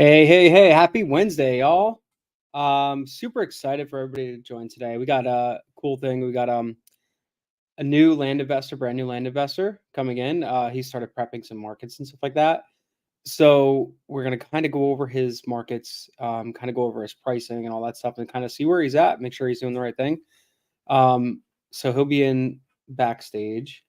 Hey, happy Wednesday, y'all. Super excited for everybody to join today. We got a cool thing. We got a new land investor, brand new land investor coming in. He started prepping some markets and stuff like that. So we're gonna kind of go over his markets, kind of go over his pricing and all that stuff and kind of see where he's at, make sure he's doing the right thing. So he'll be in backstage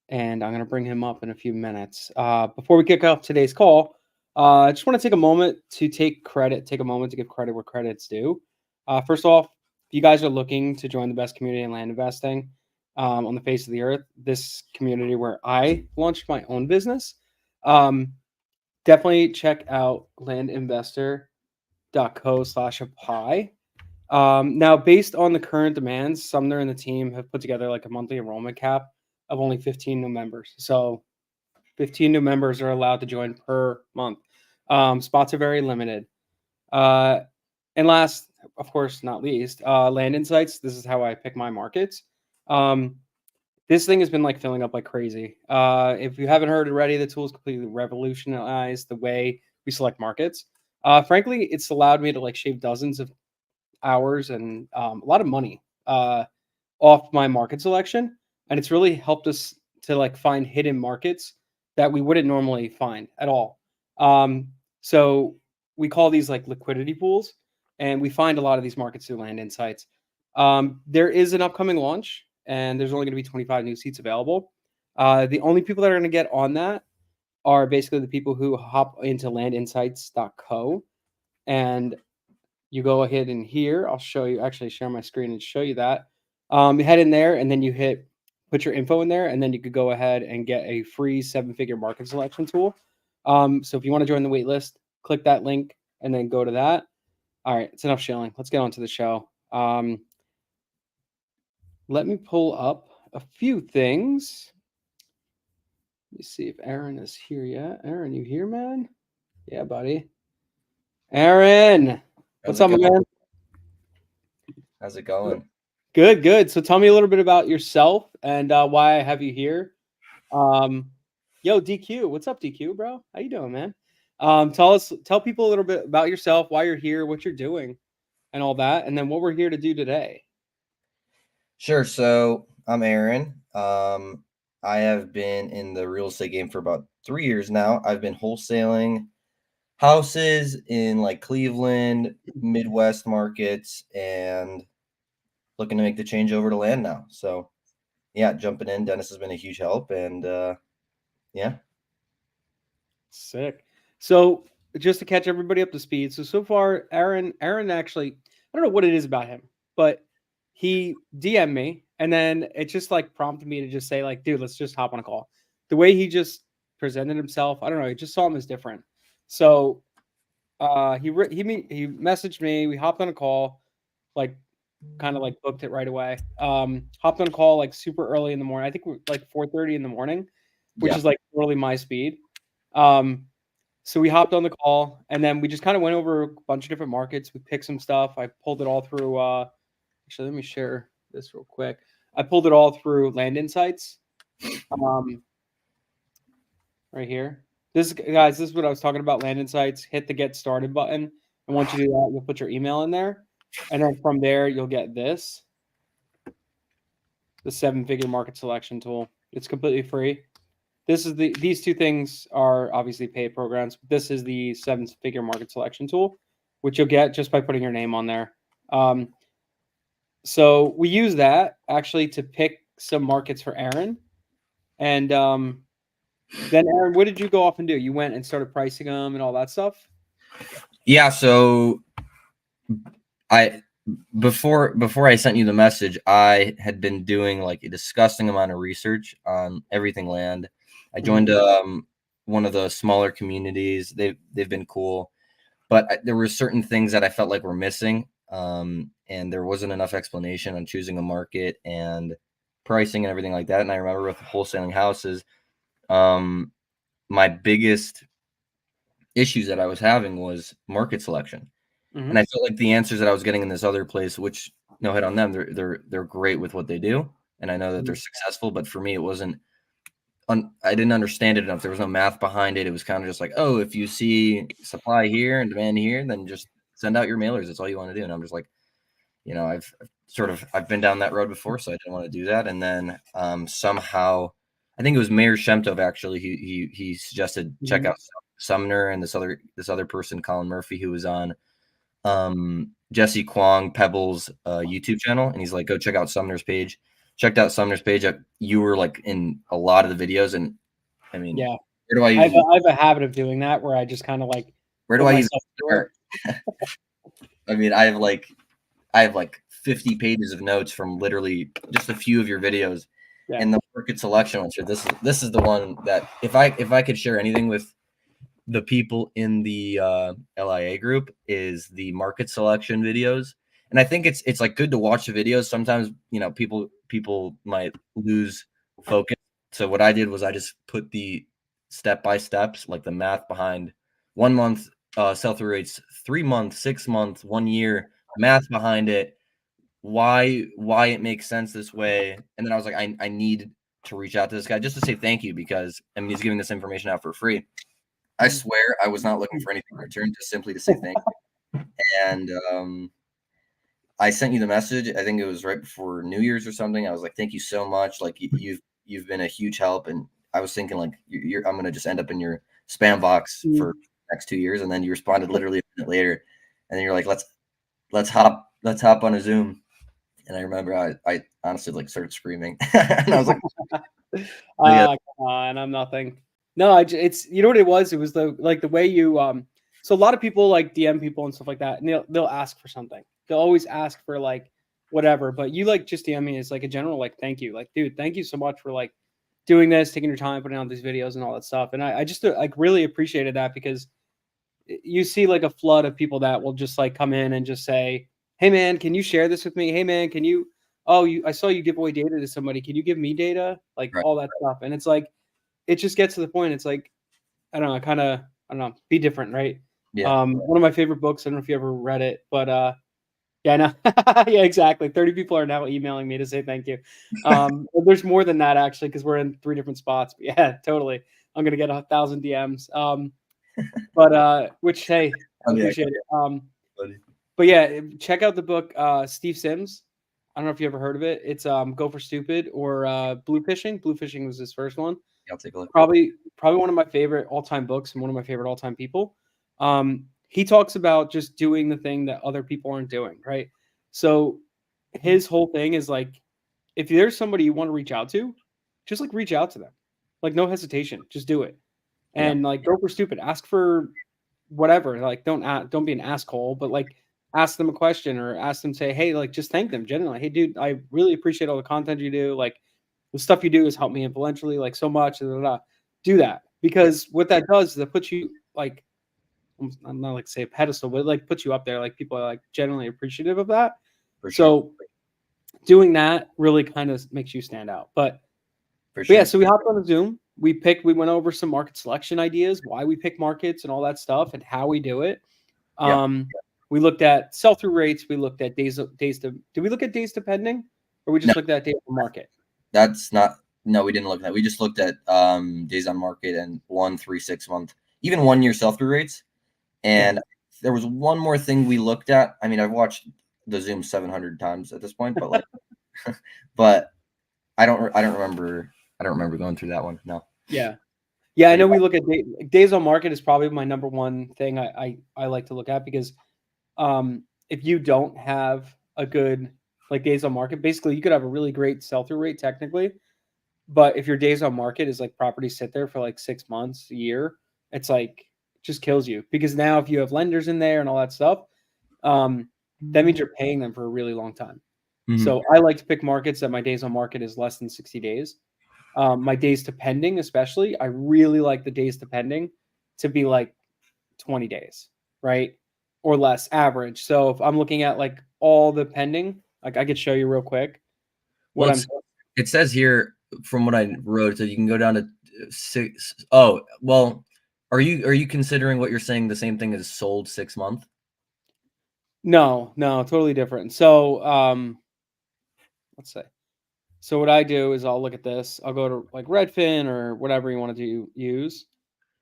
and I'm going to bring him up in a few minutes. Before we kick off today's call, I just want to take a moment to take a moment to give credit where credit's due. First off, if you guys are looking to join the best community in land investing on the face of the earth, this community where I launched my own business, definitely check out landinvestor.co/apply. Now, based on the current demands, Sumner and the team have put together like a monthly enrollment cap of only 15 new members. So 15 new members are allowed to join per month. Spots are very limited. And last, of course, not least, Land Insights. This is how I pick my markets. This thing has been like filling up like crazy. If you haven't heard already, the tool's completely revolutionized the way we select markets. Frankly, it's allowed me to like shave dozens of hours and a lot of money off my market selection, and it's really helped us to like find hidden markets that we wouldn't normally find at all. So we call these like liquidity pools, and we find a lot of these markets through Land Insights. There is an upcoming launch, and there's only going to be 25 new seats available. The only people that are going to get on that are basically the people who hop into landinsights.co, and you go ahead and here, I'll show you, actually share my screen and show you that. You head in there and then you put your info in there, and then you could go ahead and get a free 7-figure market selection tool. So if you want to join the wait list, click that link and then go to that. All right, it's enough shilling. Let's get on to the show. Let me pull up a few things. Let me see if Aaron is here yet. Aaron, you here, man? Yeah, buddy. Aaron, what's up, man? How's it going? Good. So tell me a little bit about yourself and why I have you here. Yo, DQ, what's up, DQ, bro? How you doing, man? Tell people a little bit about yourself, why you're here, what you're doing, and all that, and then what we're here to do today. Sure. So I'm Aaron. I have been in the real estate game for about 3 years now. I've been wholesaling houses in like Cleveland, Midwest markets, and looking to make the change over to land now. So yeah, jumping in. Dennis has been a huge help, and yeah. Sick. So just to catch everybody up to speed. So far, Aaron actually, I don't know what it is about him, but he DM'd me and then it just like prompted me to just say like, dude, let's just hop on a call. The way he just presented himself, I don't know, I just saw him as different. So he messaged me, we hopped on a call, like kind of like booked it right away. Hopped on a call like super early in the morning. I think like 4:30 in the morning, which is like totally my speed. So we hopped on the call and then we just kind of went over a bunch of different markets. We picked some stuff. I pulled it all through. Actually, let me share this real quick. I pulled it all through Land Insights. Right here. This is what I was talking about. Land Insights. Hit the get started button. And once you do that, you'll put your email in there. And then from there, you'll get this. The 7-figure market selection tool. It's completely free. These two things are obviously paid programs. This is the 7-figure market selection tool, which you'll get just by putting your name on there. So we use that actually to pick some markets for Aaron. And then Aaron, what did you go off and do? You went and started pricing them and all that stuff? Yeah, so before I sent you the message, I had been doing like a disgusting amount of research on everything land. I joined one of the smaller communities. They've been cool, but there were certain things that I felt like were missing, and there wasn't enough explanation on choosing a market and pricing and everything like that. And I remember with wholesaling houses, my biggest issues that I was having was market selection. And I felt like the answers that I was getting in this other place, which no hit on them, they're great with what they do, and I know that they're successful. But for me, it wasn't I didn't understand it enough. There was no math behind it. It was kind of just like, oh, if you see supply here and demand here, then just send out your mailers. That's all you want to do. And I'm just like, I've been down that road before, so I didn't want to do that. And then somehow, I think it was Mayor Shemtov actually. He suggested check out Sumner and this other person, Colin Murphy, who was on Jesse Kwong Pebble's YouTube channel, and he's like, go check out Sumner's page. Checked out Sumner's page. You were like in a lot of the videos, and I mean, Yeah, where do I I have even, a habit of doing that where I just kind of like where do put I even myself through it. start? I mean, I have like 50 pages of notes from literally just a few of your videos, Yeah. and the market selection one. So this is the one that if I could share anything with the people in the LIA group, is the market selection videos. And I think it's like good to watch the videos. Sometimes, people might lose focus. So what I did was I just put the step by steps, like the math behind 1 month sell-through rates, 3 month, 6 month, 1 year, math behind it, why it makes sense this way. And then I was like, I need to reach out to this guy just to say thank you, because I mean, he's giving this information out for free. I swear I was not looking for anything in return, just simply to say thank you. And I sent you the message. I think it was right before New Year's or something. I was like, thank you so much. Like you've been a huge help. And I was thinking like I'm gonna just end up in your spam box for the next 2 years. And then you responded literally a minute later, and then you're like, let's hop on a Zoom. And I remember I honestly like started screaming, and I was like, Come on, I'm nothing. No, it's you know what it was. It was the way you So a lot of people like DM people and stuff like that, and they'll ask for something. They'll always ask for like whatever, but you like just DM me as like a general like thank you, like dude, thank you so much for like doing this, taking your time, putting out these videos and all that stuff. And I just like really appreciated that, because you see like a flood of people that will just like come in and just say, hey man, can you share this with me? Hey man, can you I saw you give away data to somebody. Can you give me data? Like right, all that stuff. And it's like it just gets to the point. It's like, I don't know, I don't know, be different, right? yeah, One of my favorite books, I don't know if you ever read it, but yeah, no. Yeah, exactly. 30 people are now emailing me to say thank you. There's more than that actually, because we're in 3 different spots. But yeah, totally. I'm gonna get 1,000 DMs. But which hey, I yeah, appreciate it. buddy. But yeah, check out the book, Steve Sims. I don't know if you ever heard of it. It's Go for Stupid or Blue Fishing. Blue Fishing was his first one. I'll take a look. Probably one of my favorite all-time books and one of my favorite all-time people. He talks about just doing the thing that other people aren't doing, right? So his whole thing is like, if there's somebody you want to reach out to, just like reach out to them. Like no hesitation, just do it. Yeah, And like go for stupid, ask for whatever. Like don't be an asshole, but like ask them a question or ask them, say, hey, like just thank them genuinely. Hey dude, I really appreciate all the content you do. Like the stuff you do has helped me influentially, like so much. Blah, blah, blah. Do that, because what that does is it puts you like, I'm not like say a pedestal, but it like puts you up there. Like people are like generally appreciative of that. for sure. So doing that really kind of makes you stand out. But For yeah, sure. so we hopped on a Zoom. We went over some market selection ideas, why we pick markets and all that stuff, and how we do it. Yeah. We looked at sell-through rates. We looked at days to. Did we look at days to pending, or we just No. looked at days to market? That's not. No, we didn't look at that. We just looked at days on market and 1, 3, 6 month, even 1 year sell through rates. And there was one more thing we looked at. I mean, I've watched the Zoom 700 times at this point, but like, but I don't remember. I don't remember going through that one. No. Yeah. I know we look at days on market is probably my number one thing I like to look at, because if you don't have a good like days on market, basically you could have a really great sell-through rate technically, but if your days on market is like properties sit there for like 6 months, a year, it's like it just kills you, because now if you have lenders in there and all that stuff, that means you're paying them for a really long time. So I like to pick markets that my days on market is less than 60 days. My days to pending, especially, I really like the days to pending to be like 20 days, right? Or less average. So if I'm looking at like all the pending, like I could show you real quick what Well, it says here from what I wrote, so you can go down to 6. Oh, well, are you considering what you're saying the same thing as sold 6 month? No, totally different. So let's say So what I do is I'll look at this. I'll go to like Redfin or whatever you want to use.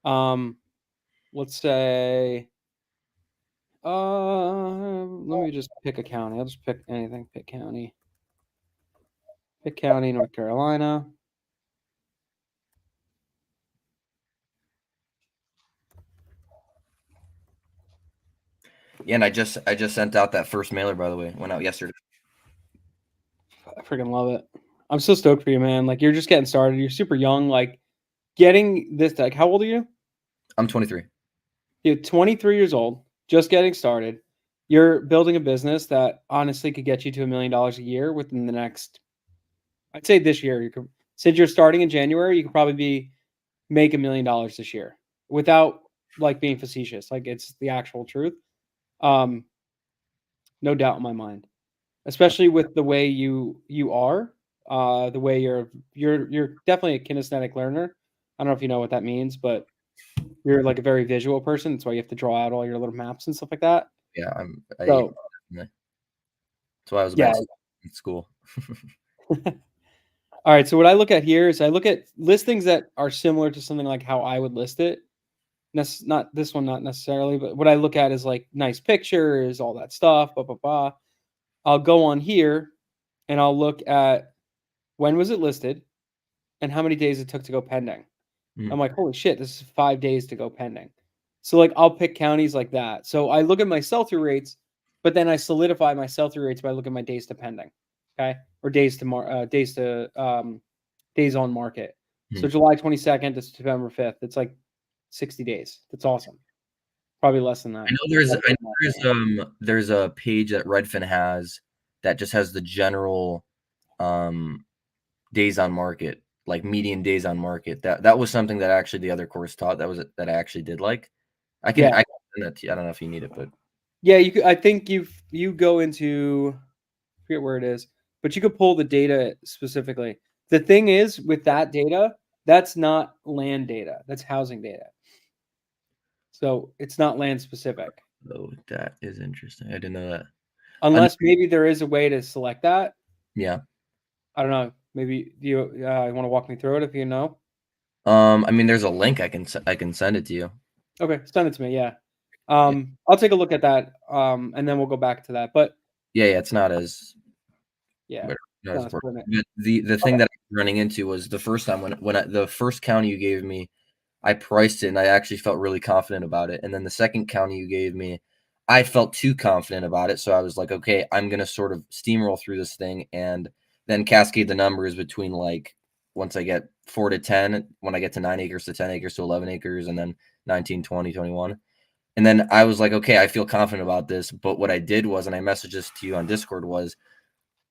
Let's say, let me just pick a county. I'll just pick anything. Pick county. Pick county, North Carolina. Yeah, and I just sent out that first mailer, by the way. Went out yesterday. I freaking love it. I'm so stoked for you, man. Like you're just getting started. You're super young. Like getting this. Like how old are you? I'm 23. You're 23 years old, just getting started. You're building a business that honestly could get you to $1 million a year within the next. I'd say this year. You could, since you're starting in January, you could probably make $1 million this year without like being facetious. Like it's the actual truth. Um, no doubt in my mind, especially with the way you are, the way you're definitely a kinesthetic learner. I don't know if you know what that means, but you're like a very visual person. That's why you have to draw out all your little maps and stuff like that. Yeah, So that's why I was a yeah. bad student in school. All right. So what I look at here is I look at listings that are similar to something like how I would list it. Not this one, not necessarily, but what I look at is like nice pictures, all that stuff, blah, blah, blah. I'll go on here and I'll look at when was it listed and how many days it took to go pending. Mhm. I'm like, holy shit, this is 5 days to go pending. So like I'll pick counties like that. So I look at my sell-through rates, but then I solidify my sell-through rates by looking at my days to pending. Okay. Or days on market. So Mhm. July 22nd to September 5th. It's like 60 days. That's awesome. Probably less than that. I know there's a page that Redfin has that just has the general um days on market, like median days on market. That was something that actually the other course taught. That I actually did like. Yeah. I can send that to you. I don't know if you need it, but Yeah, you could, I think you go into I forget where it is, but you could pull the data specifically. The thing is with that data, that's not land data. That's housing data. So it's not land specific. oh, that is interesting. I didn't know that. Unless maybe there is a way to select that. Yeah. I don't know. Maybe you want to walk me through it if you know. I mean, there's a link I can send it to you. Okay, send it to me. Yeah. Yeah, I'll take a look at that. And then we'll go back to that. But yeah, it's not as yeah, not as no, it's important. permit. But the thing that I was running into was the first time the first county you gave me, I priced it and I actually felt really confident about it. And then the second county you gave me, I felt too confident about it. So I was like, okay, I'm gonna sort of steamroll through this thing and then cascade the numbers between like once I get 4 to 10, when I get to 9 acres to 10 acres to 11 acres, and then 19, 20, 21. And then I was like, okay, I feel confident about this. But what I did was, and I messaged this to you on Discord, was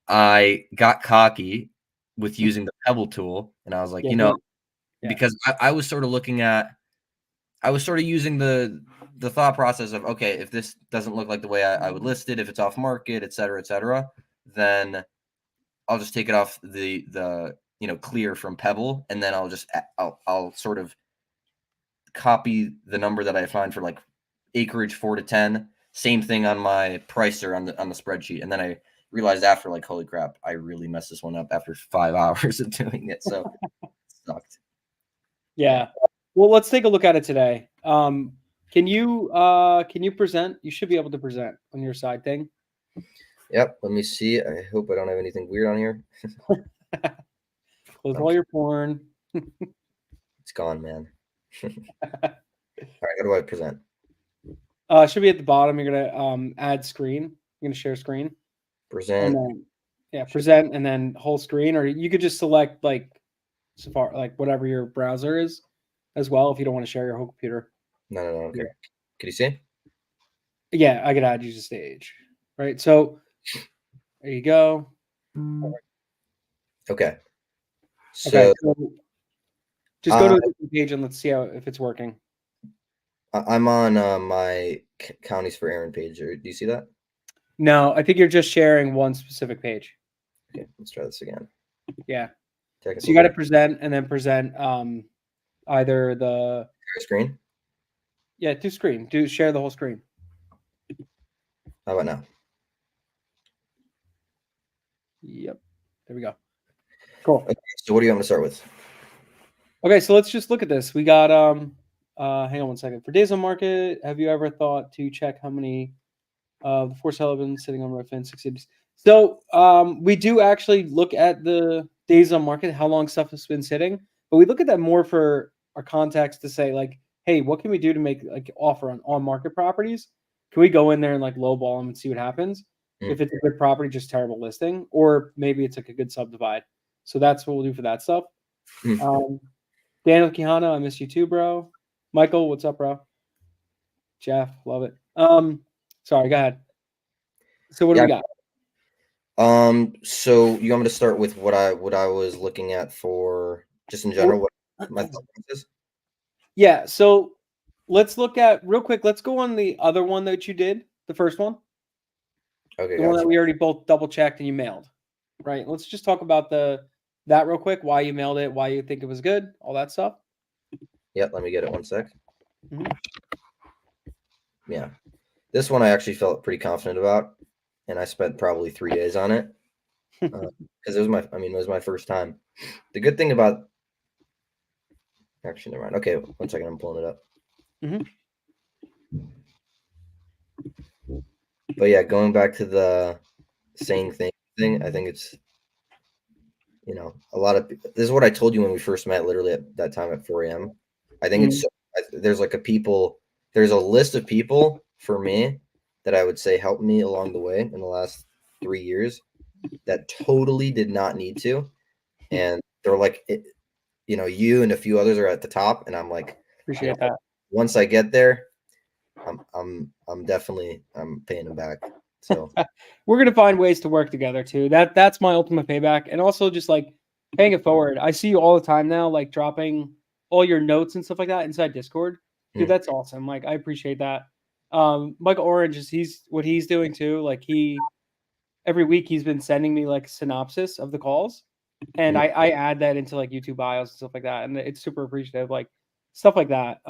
I got cocky with using the Pebble tool. And I was like, Yeah, don't. Yeah. because I was sort of looking at, I was sort of using the thought process of, okay, if this doesn't look like the way I would list it, if it's off market, et cetera, then I'll just take it off the clear from Pebble, and then I'll sort of copy the number that I find for like acreage 4 to 10. Same thing on my pricer on the spreadsheet, and then I realized after, like, holy crap, I really messed this one up after 5 hours of doing it. So it sucked. Yeah. Yeah. Well, let's take a look at it today. Can you present? You should be able to present on your side thing. Yep. Let me see. I hope I don't have anything weird on here. Close all your porn. It's gone, man. All right. How do I present? Should be at the bottom. You're gonna add screen. You're gonna share screen, and Present. then present, and then whole screen, or you could just select like Safari, like whatever your browser is, as well if you don't want to share your whole computer. No. Okay. Yeah. Could you see? Yeah, I could add you to stage. Right. So there you go. Okay. Okay. So So just go to a different page and let's see if it's working. I'm on my counties for Aaron page. Do you see that? No, I think you're just sharing one specific page. Okay, let's try this again. Yeah. So Technical you got to present and then present either the screen. do screen. Do share the whole screen. How about now? Yep. There we go. Cool. Okay, so what do you want me to start with? Okay, so let's just look at this. We got hang on one second. For days on market, have you ever thought to check how many the for sale have been sitting on Redfin 60 days? So we do actually look at the days on market, how long stuff has been sitting, but we look at that more for our context to say like, hey, what can we do to make like offer on market properties? Can we go in there and like lowball them and see what happens? Mm. If it's a good property, just terrible listing, or maybe it's like a good subdivide. So that's what we'll do for that stuff. Mm. Um, Daniel Kihana, I miss you too, bro. Michael, what's up, bro? Jeff, love it. Sorry, go ahead. So what do Yeah. we got? So you want me to start with what I was looking at for just in general, what my thought process? Yeah, so let's look at real quick. Let's go on the other one that you did, the first one, Okay, the one gotcha. that we already both double checked and you mailed, right? Let's just talk about that real quick. Why you mailed it, why you think it was good, all that stuff. Yeah, let me get it one sec. Mhm. Yeah, this one I actually felt pretty confident about, and I spent probably 3 days on it because it was it was my first time. The good thing about actually, never mind. Okay, one second, I'm pulling it up. Mhm. But yeah, going back to the saying thing, I think it's a lot of this is what I told you when we first met, literally at that time at 4 a.m. I think Mhm. there's like there's a list of people for me that I would say helped me along the way in the last 3 years that totally did not need to, and they're like, you and a few others are at the top, and I'm like, Appreciate that. once I get there, I'm definitely I'm paying them back. So We're gonna find ways to work together too. That's my ultimate payback, and also just like paying it forward. I see you all the time now, like dropping all your notes and stuff like that inside Discord. Dude, mm, that's awesome. Like I appreciate that. Michael Orange is what he's doing too. Like he every week he's been sending me like synopsis of the calls, and mm, I add that into like YouTube bios and stuff like that, and it's super appreciative. Like stuff like that.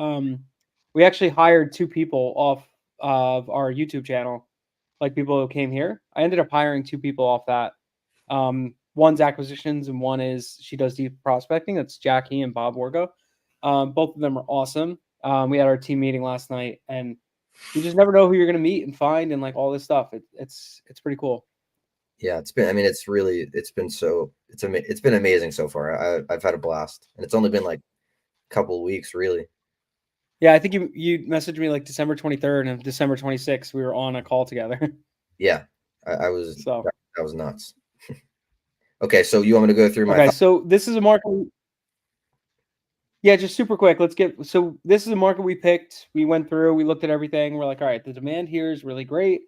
We actually hired 2 people off of our YouTube channel, like people who came here. I ended up hiring 2 people off that. One's acquisitions and one is she does deep prospecting. That's Jackie and Bob Wargo. Both of them are awesome. We had our team meeting last night, and you just never know who you're gonna meet and find and like all this stuff. It's pretty cool. yeah, it's been. I mean, it's been amazing so far. I've had a blast, and it's only been like a couple of weeks, really. Yeah, I think you messaged me like December 23rd and December 26th. We were on a call together. Yeah, I was So that was nuts. Okay, so you want me to go through my okay, thoughts? so this is a market. Yeah, just super quick. Let's get so this is a market we picked. We went through, we looked at everything. We're like, all right, the demand here is really great.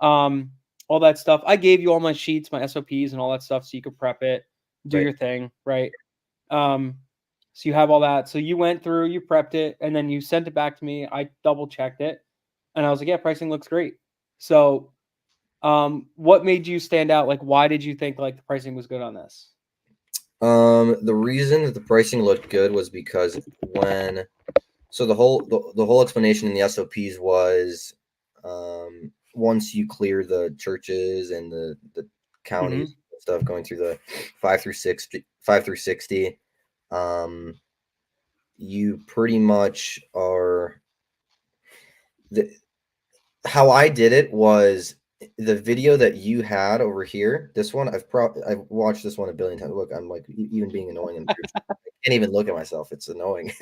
Um, all that stuff. I gave you all my sheets, my SOPs, and all that stuff, so you could prep it, do Right. your thing, right? Um, so you have all that. So you went through, you prepped it, and then you sent it back to me. I double checked it, and I was like, yeah, pricing looks great. So, what made you stand out? Like, why did you think like the pricing was good on this? The reason that the pricing looked good was because the whole explanation in the SOPs was once you clear the churches and the Mm-hmm. counties stuff going through the 5 through 60, um, you pretty much are the how I did it was the video that you had over here. This one I've watched this one a billion times. Look, I'm like even being annoying and I can't even look at myself. It's annoying.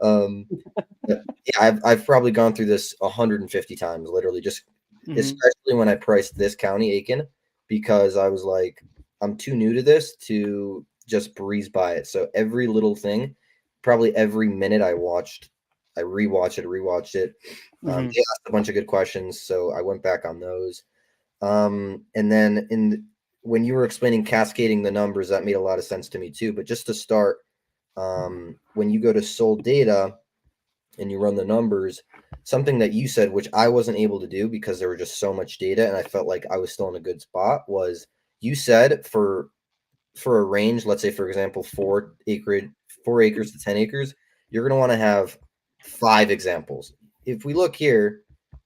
um, but yeah, I've probably gone through this 150 times, literally, just Mm-hmm. especially when I priced this county, Aiken, because I was like, I'm too new to this to just breeze by it. So every little thing, probably every minute I rewatched it. Mm-hmm. They asked a bunch of good questions, so I went back on those. And then when you were explaining cascading the numbers, that made a lot of sense to me too. But just to start, when you go to sold data and you run the numbers, something that you said, which I wasn't able to do because there were just so much data, and I felt like I was still in a good spot, was you said for a range, let's say for example, 4 acres to 10 acres, you're going to want to have 5 examples. If we look here,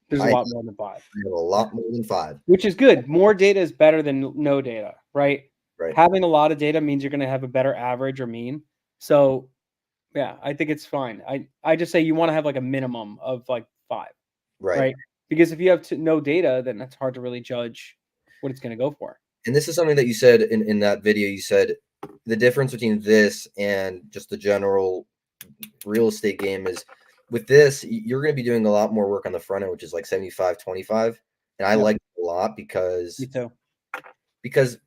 There's a I lot more than 5. have a lot more than 5. Which is good. More data is better than no data, right? Right. having a lot of data means you're going to have a better average or mean. So yeah, I think it's fine. I just say you want to have like a minimum of like 5, Right. right? Because if you have no data, then it's hard to really judge what it's going to go for. And this is something that you said in that video. You said the difference between this and just the general real estate game is with this, you're going to be doing a lot more work on the front end, which is like 75-25. And I Yep, like it a lot me too. because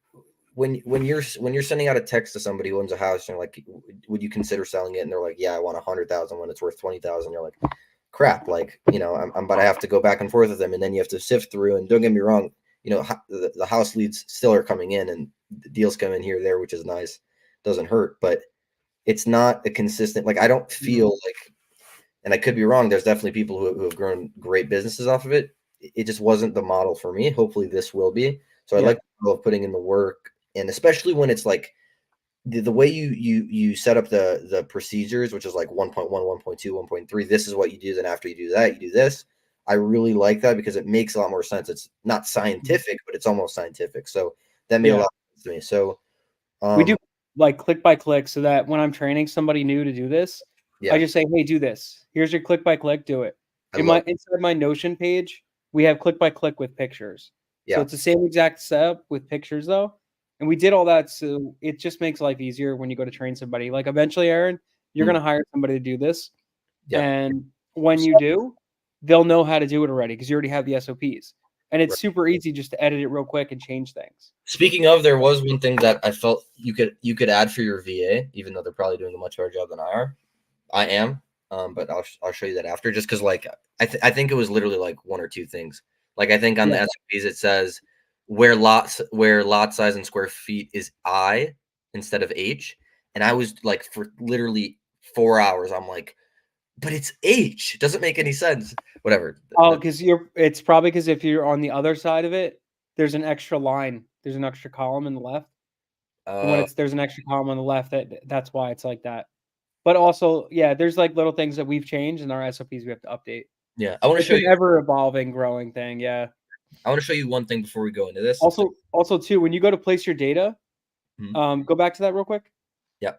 when you're sending out a text to somebody who owns a house and you're like, would you consider selling it? And they're like, yeah, I want 100,000 when it's worth 20,000. You're like, crap, like, I'm about to have to go back and forth with them, and then you have to sift through. And don't get me wrong, the house leads still are coming in, and the deals come in here or there, which is nice, doesn't hurt, but it's not a consistent. Like, I don't feel like, and I could be wrong. There's definitely people who have grown great businesses off of it. It just wasn't the model for me. Hopefully, this will be. So I Yeah. like the model of putting in the work, and especially when it's like the way you set up the procedures, which is like 1.1, 1.2, 1.3. This is what you do. Then after you do that, you do this. I really like that because it makes a lot more sense. It's not scientific, but it's almost scientific. So that made a Yeah. lot of sense to me. So We do like click by click so that when I'm training somebody new to do this, I yeah, just say, "Hey, do this. Here's your click by click, do it." I In love my inside my Notion page, we have click by click with pictures. So yeah. it's the same exact setup with pictures though. And we did all that so it just makes life easier when you go to train somebody. Like eventually, Aaron, you're Mm, gonna hire somebody to do this. yeah. And when you do, they'll know how to do it already because you already have the SOPs. And it's Right. super easy just to edit it real quick and change things. Speaking of, there was one thing that I felt you could add for your VA, even though they're probably doing a much better job than I am. But I'll show you that after, just because like I think it was literally like one or two things. Like I think on the Yeah. SOPs it says where lot size and square feet is I instead of H, and I was like for literally 4 hours I'm like, but it's H. It doesn't make any sense. Whatever. Oh, because it's probably because if you're on the other side of it, there's an extra line. There's an extra column in the left. And when Uh, there's an extra column on the left, that's why it's like that. But also, yeah, there's like little things that we've changed in our SOPs we have to update. yeah, I want to It's show an you. ever evolving, growing thing. Yeah. I want to show you one thing before we go into this. Also too, when you go to place your data, Mhm. go back to that real quick. Yeah,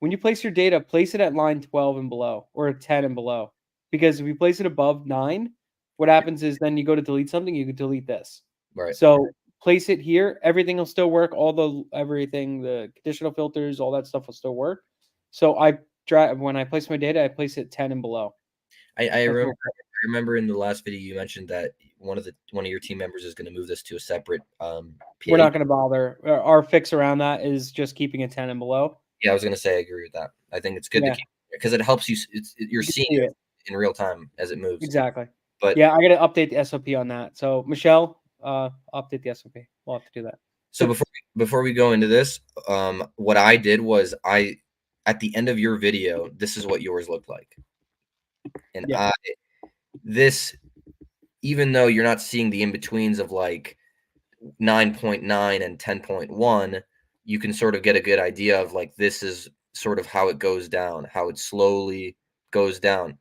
When you place your data, place it at line 12 and below or 10 and below. Because if you place it above 9, what happens is then you go to delete something, you can delete this. right. So place it here, everything will still work. Everything, the conditional filters, all that stuff will still work. So when I place my data, I place it 10 and below. I That's remember real quick. I remember in the last video you mentioned that one of your team members is going to move this to a separate We're page. not going to bother. Our fix around that is just keeping it 10 and below. Yeah, I was going to say I agree with that. I think it's good to Yeah, keep because it helps you. You're you can seeing see it it. in real time as it moves. Exactly. But Yeah, I got to update the SOP on that. So Michelle, update the SOP. We'll have to do so that. before we go into this, what I did was I at the end of your video, this is what yours looked like, and Yeah. I this even though you're not seeing the in betweens of like 9.9 and 10.1, you can sort of get a good idea of like this is sort of how it goes down, how it slowly goes down.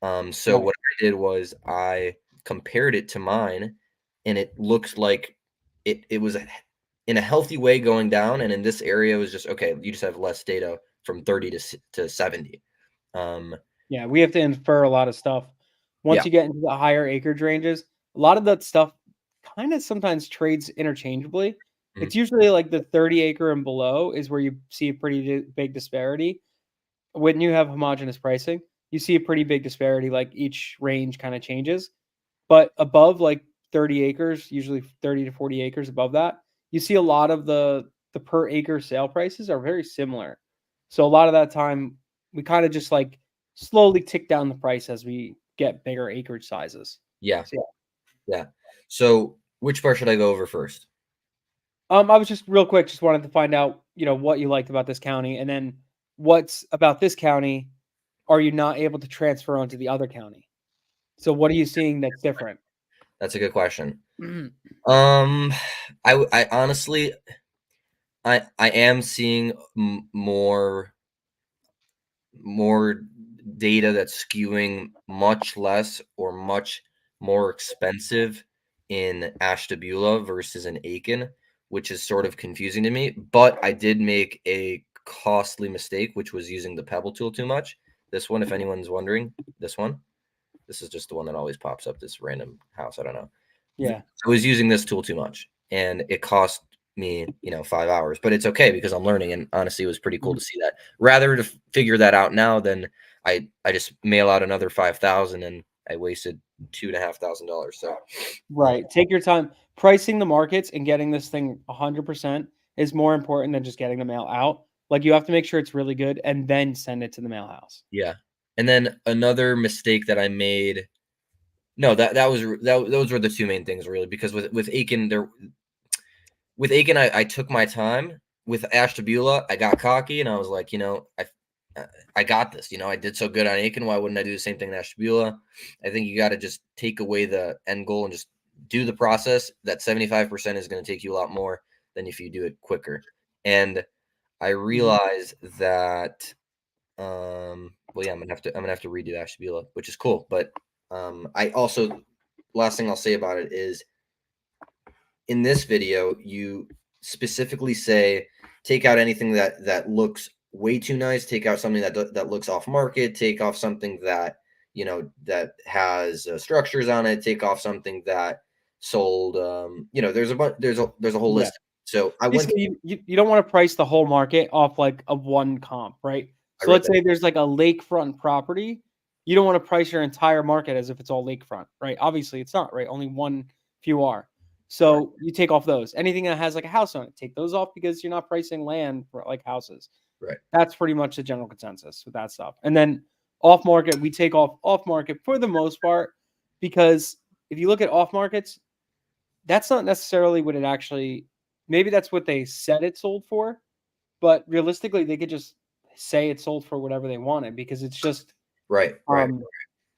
So Right. what I did was I compared it to mine, and it looked like it was in a healthy way going down, and in this area it was just okay. You just have less data from 30 to 70. Um, Yeah, we have to infer a lot of stuff. Once yeah, you get into the higher acreage ranges, a lot of that stuff kind of sometimes trades interchangeably. mhm, It's usually like the 30 acre and below is where you see a pretty big disparity. When you have homogeneous pricing, you see a pretty big disparity, like each range kind of changes. But above like 30 acres, usually 30 to 40 acres above that, you see a lot of the per acre sale prices are very similar. So a lot of that time we kind of just like slowly tick down the price as we get bigger acreage sizes. yeah, So yeah. So which part should I go over first? I was just real quick, just wanted to find out, what you liked about this county, and then what's about this county are you not able to transfer onto the other county? So what are you seeing that's different? That's a good question. Mhm. Um, I honestly I am seeing more data that's skewing much less or much more expensive in Ashtabula versus in Aiken, which is sort of confusing to me. But I did make a costly mistake, which was using the Pebble tool too much. This one, if anyone's wondering, this one. This is just the one that always pops up, this random house. I don't know. Yeah. I was using this tool too much, and it cost me, 5 hours, but it's okay because I'm learning, and honestly, it was pretty cool to see that. Rather to figure that out now than I just mail out another 5,000 and I wasted $2,500. So, Right. Take your time. Pricing the markets and getting this thing 100% is more important than just getting the mail out. Like you have to make sure it's really good and then send it to the mail house. yeah. And then another mistake that I made. No, those were the two main things really, because with Aiken I took my time. With Ashtabula, I got cocky and I was like, I got this. I did so good on Aiken. Why wouldn't I do the same thing in Ashtabula? I think you got to just take away the end goal and just do the process. That 75% is going to take you a lot more than if you do it quicker. And I realized that, well, yeah, I'm gonna have to redo Ashtabula, which is cool. But I also, last thing I'll say about it is, in this video, you specifically say, take out anything that looks way too nice, take out something that looks off market, take off something that that has structures on it, take off something that sold. There's a bunch, there's a whole Yeah. list. So I went. Basically, you don't want to price the whole market off like a one comp, right? I So wrote let's that. say there's like a lakefront property. You don't want to price your entire market as if it's all lakefront, right? Obviously, it's not, right? Only one few are. Right. So you take off those. Anything that has like a house on it, take those off because you're not pricing land for like houses. Right. That's pretty much the general consensus with that stuff. And then off market, we take off market for the most part because if you look at off markets, that's not necessarily what it actually. Maybe that's what they said it sold for, but realistically, they could just say it sold for whatever they wanted because it's just Right. um,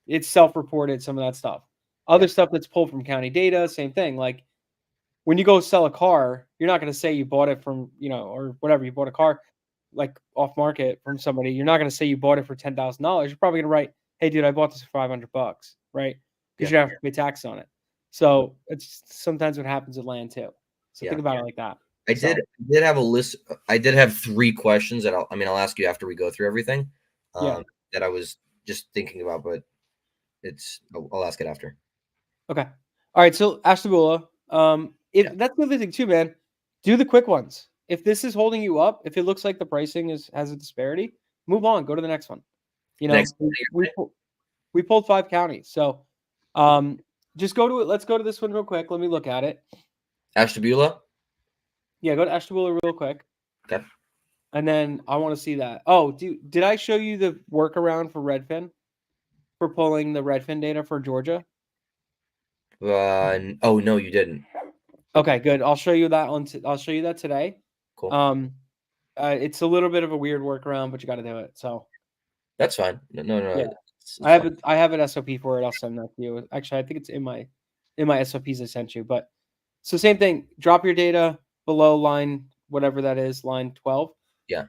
it's self-reported. Some of that stuff, Yeah. other stuff that's pulled from county data, same thing. Like when you go sell a car, you're not going to say you bought it from or whatever you bought a car like off market from somebody. You're not going to say you bought it for $10,000. You're probably going to write, "Hey, dude, I bought this for $500," right? Because Yeah. you have to pay tax on it. So it's sometimes what happens with land too. So Yeah. think about it like that. I So did have a list. I did have 3 questions that I'll ask you after we go through everything. yeah. That I was just thinking about, but I'll ask it after. Okay. All right. So Ashtabula, if Yeah. that's the other thing too, man, do the quick ones. If this is holding you up, if it looks like the pricing has a disparity, move on. Go to the next one. Next, We pulled 5 counties, so just go to it. Let's go to this one real quick. Let me look at it. Ashtabula. Yeah, go to Ashtabula real quick, Okay. and then I want to see that. Oh, did I show you the workaround for Redfin for pulling the Redfin data for Georgia? Oh no, you didn't. Okay, good. I'll show you that I'll show you that today. Cool. It's a little bit of a weird workaround, but you got to do it. So That's fine. No. yeah, It's I have fine. it. I have an SOP for it. I'll send that to you. Actually, I think it's in my SOPs I sent you. But so same thing. Drop your data below line whatever that is, line 12. Yeah.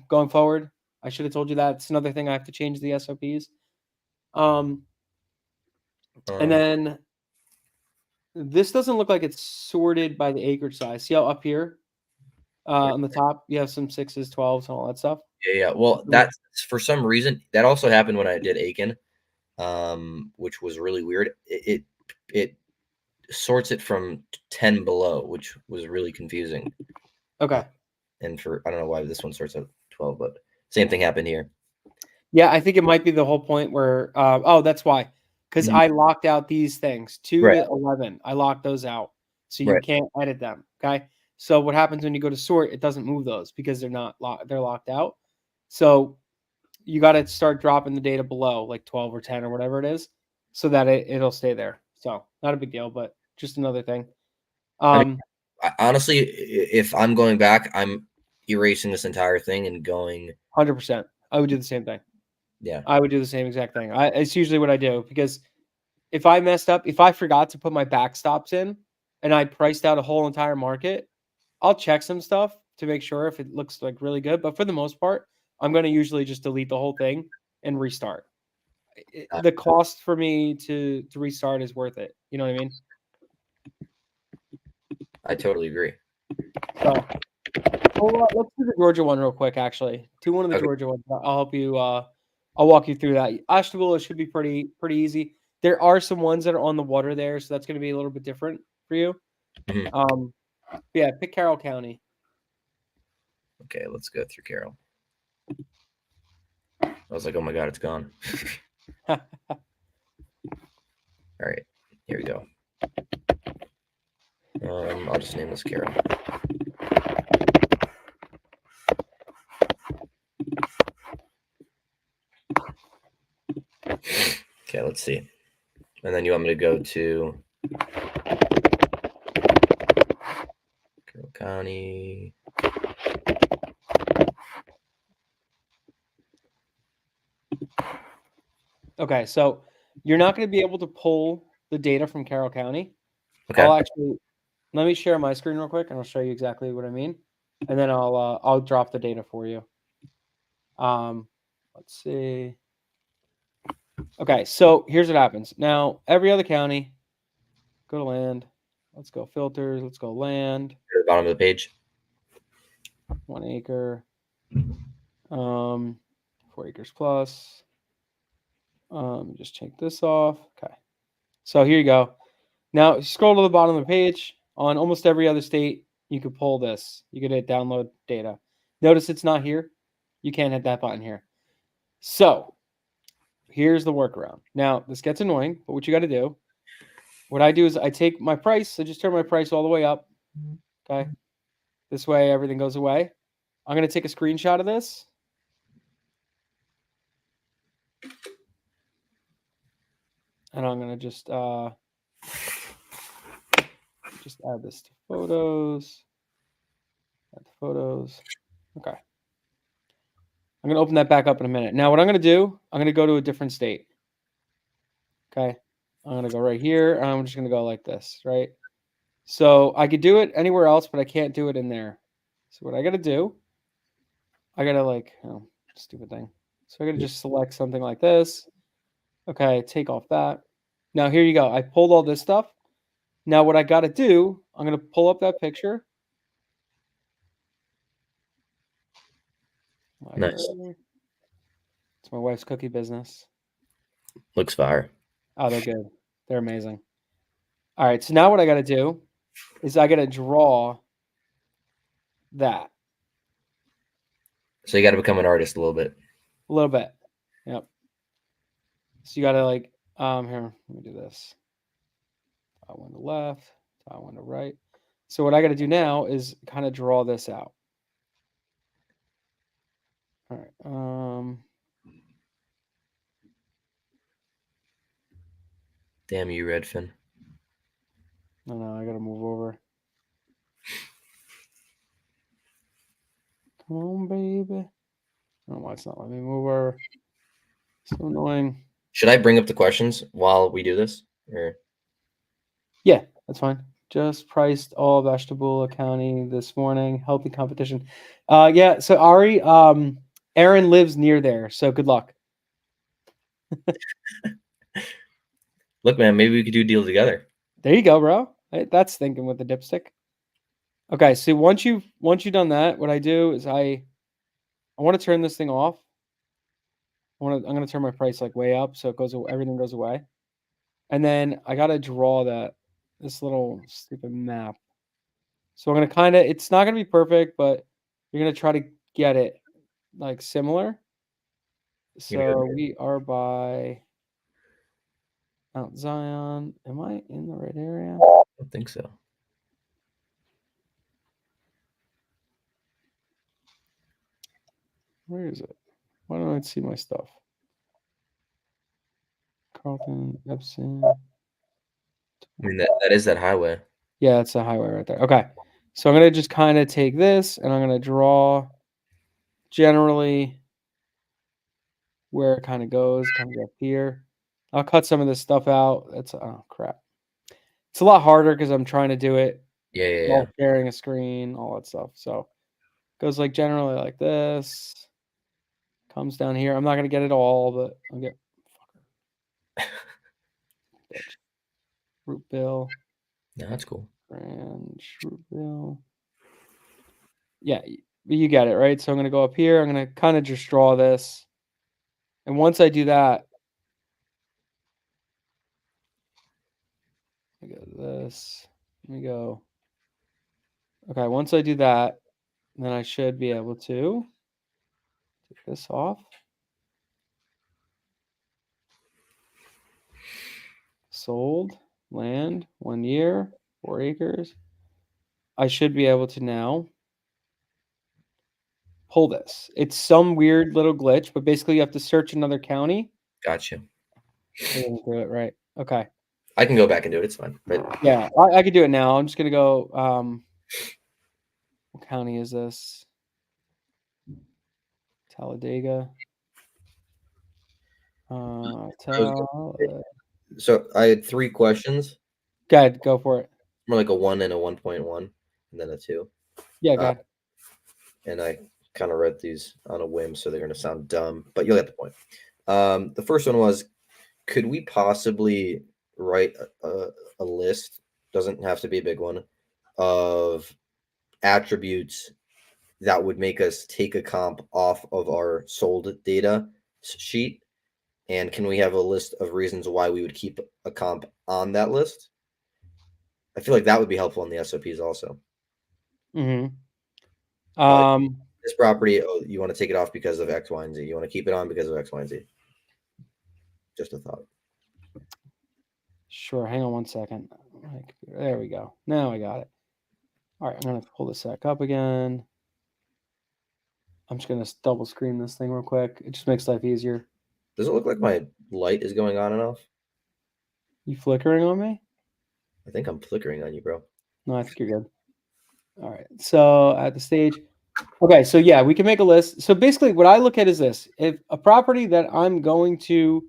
Going forward, I should have told you that. It's another thing I have to change the SOPs. And then this doesn't look like it's sorted by the acreage size. See how up here on the top you have some 6s, 12s, and all that stuff. Yeah. Well, that's for some reason that also happened when I did Aiken, which was really weird. It sorts it from 10 below, which was really confusing. Okay. And I don't know why this one starts at 12, but same thing happened here. Yeah, I think it might be the whole point where that's why. Because I locked out these things 2 Right. to 11. I locked those out. So you Right. can't edit them. Okay. So what happens when you go to sort, it doesn't move those because they're not locked, they're locked out. So you got to start dropping the data below like 12 or 10 or whatever it is so that it'll stay there. So not a big deal, but just another thing. I mean, honestly, if I'm going back, I'm erasing this entire thing and going 100%. I would do the same thing. Yeah. I would do the same exact thing. It's usually what I do because if I messed up, if I forgot to put my backstops in and I priced out a whole entire market, I'll check some stuff to make sure if it looks like really good. But for the most part, I'm going to usually just delete the whole thing and restart. The cost for me to restart is worth it. You know what I mean? I totally agree. So, let's do the Georgia one real quick. Actually, do one of the Okay. Georgia ones. I'll help you. I'll walk you through that. Ashtabula should be pretty easy. There are some ones that are on the water there, so that's going to be a little bit different for you. Mhm. Yeah, pick Carroll County. Okay, let's go through Carroll. I was like, oh my god, it's gone. All right, here we go. I'll just name this Carroll. Okay, let's see. And then you want me to go to Carroll County. Okay, so you're not going to be able to pull the data from Carroll County. Okay. I'll actually let me share my screen real quick, and I'll show you exactly what I mean, and then I'll drop the data for you. Let's see. Okay, so here's what happens. Now, every other county, go to land. Let's go filters. Let's go land. At the bottom of the page. 1 acre. 4 acres plus. Just take this off. Okay. So here you go. Now scroll to the bottom of the page. On almost every other state, you could pull this. You could hit download data. Notice it's not here. You can't hit that button here. So here's the workaround. Now this gets annoying, but what you got to do, what I do is I take my price. I just turn my price all the way up. Okay. This way everything goes away. I'm going to take a screenshot of this. And I'm going to just add this to photos. Add the photos. Okay. I'm going to open that back up in a minute. Now, what I'm going to do, I'm going to go to a different state. Okay. I'm going to go right here. And I'm just going to go like this, right? So I could do it anywhere else, but I can't do it in there. So what I got to do, I got to like, oh, stupid thing. So I got to just select something like this. Okay. Take off that. Now, here you go. I pulled all this stuff. Now, what I got to do, I'm going to pull up that picture. Nice. It's my wife's cookie business. Looks fire. Oh, they're good. They're amazing. All right. So now what I got to do is I got to draw that So you got to become an artist a little bit. a little bit. Yep. So you got to like, here, let me do this. I went to left, I went to right. So what I got to do now is kind of draw this out. All right. Damn you, Redfin. No, I got to move over. Come on, baby. I don't know why it's not letting me move over. So annoying. Should I bring up the questions while we do this? Or Yeah, that's fine. Just priced all vegetable accounting this morning. Healthy competition. Yeah. So Ari, Aaron lives near there. So good luck. look, man, maybe we could do a deal together. There you go, bro. That's thinking with the dipstick. Okay, so once you've done that, what I do is I want to turn this thing off. I'm gonna turn my price like way up so it goes everything goes away. And then I gotta draw this little stupid map. So I'm gonna kinda it's not gonna be perfect, but you're gonna try to get it like similar. So we are by Mount Zion. Am I in the right area? I don't think so. Where is it? Why don't I see my stuff? Carlton, Epson. I mean, that is that highway. Yeah, it's a highway right there. Okay. So I'm going to just kind of take this and I'm going to draw generally where it kind of goes, comes up here. I'll cut some of this stuff out. That's, oh, crap. It's a lot harder because I'm trying to do it Yeah. while sharing a screen, all that stuff. So it goes like generally like this. Comes down here. I'm not going to get it all, but I'll get bitch. Root bill. Yeah, that's cool. Ranch root bill. Yeah, you get it, right? So I'm going to go up here. I'm going to kind of just draw this. And once I do that, I go this. Let me go. Okay, once I do that, then I should be able to take this off. Sold land 1 year, 4 acres. I should be able to now pull this. It's some weird little glitch, but basically you have to search another county. Gotcha. I didn't do it right. Okay. I can go back and do it. It's fine. But Yeah, I could do it now. I'm just gonna go. What county is this? Talladega. so I had 3 questions. Go ahead, go for it. More like a 1 and a 1.1, and then a 2. Yeah, go ahead. And I kind of read these on a whim, so they're going to sound dumb, but you'll get the point. The first one was, could we possibly write a list, doesn't have to be a big one, of attributes that would make us take a comp off of our sold data sheet? And can we have a list of reasons why we would keep a comp on that list? I feel like that would be helpful in the SOPs also. Mm-hmm. This property, oh, you want to take it off because of X, Y, and Z. You want to keep it on because of X, Y, and Z. Just a thought. Sure. Hang on one second. There we go. Now I got it. All right, I'm gonna pull this back up again. I'm just gonna double screen this thing real quick. It just makes life easier. Does it look like my light is going on and off? You flickering on me? I think I'm flickering on you, bro. No, I think you're good. All right. So at the stage. Okay, so yeah, we can make a list. So basically what I look at is this. If a property that I'm going to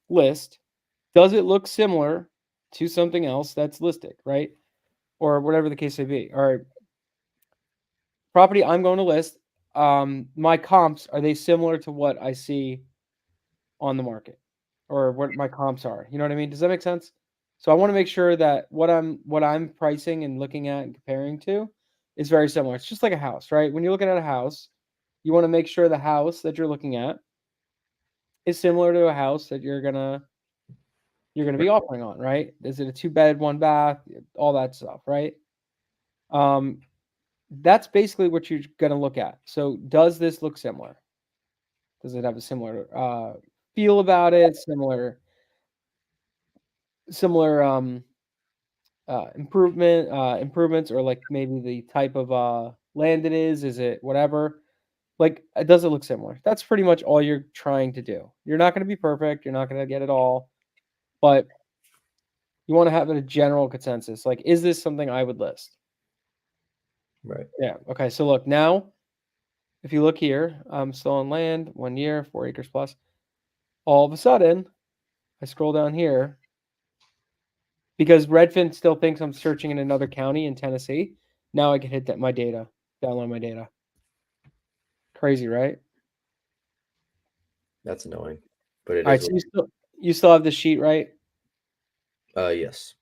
list, does it look similar to something else that's listed, right? Or whatever the case may be. All right. Property I'm going to list, my comps, are they similar to what I see on the market or what my comps are? You know what I mean? Does that make sense? So I want to make sure that what I'm pricing and looking at and comparing to is very similar. It's just like a house, right? When you're looking at a house, you want to make sure the house that you're looking at is similar to a house that you're gonna be offering on, right? Is it a 2-bed, 1-bath, all that stuff, right? That's basically what you're gonna look at. So does this look similar? Does it have a similar feel about it? Similar improvements, or like maybe the type of land it is? Is it whatever? Like, does it look similar? That's pretty much all you're trying to do. You're not going to be perfect. You're not going to get it all, but you want to have a general consensus. Like, is this something I would list? Right. Yeah. Okay. So look, now, if you look here, I'm still on land, 1 year, 4 acres plus. All of a sudden, I scroll down here because Redfin still thinks I'm searching in another county in Tennessee. Now I can hit my data, download my data. Crazy, right? That's annoying, but it All right. is. So you still have the sheet, right? Yes.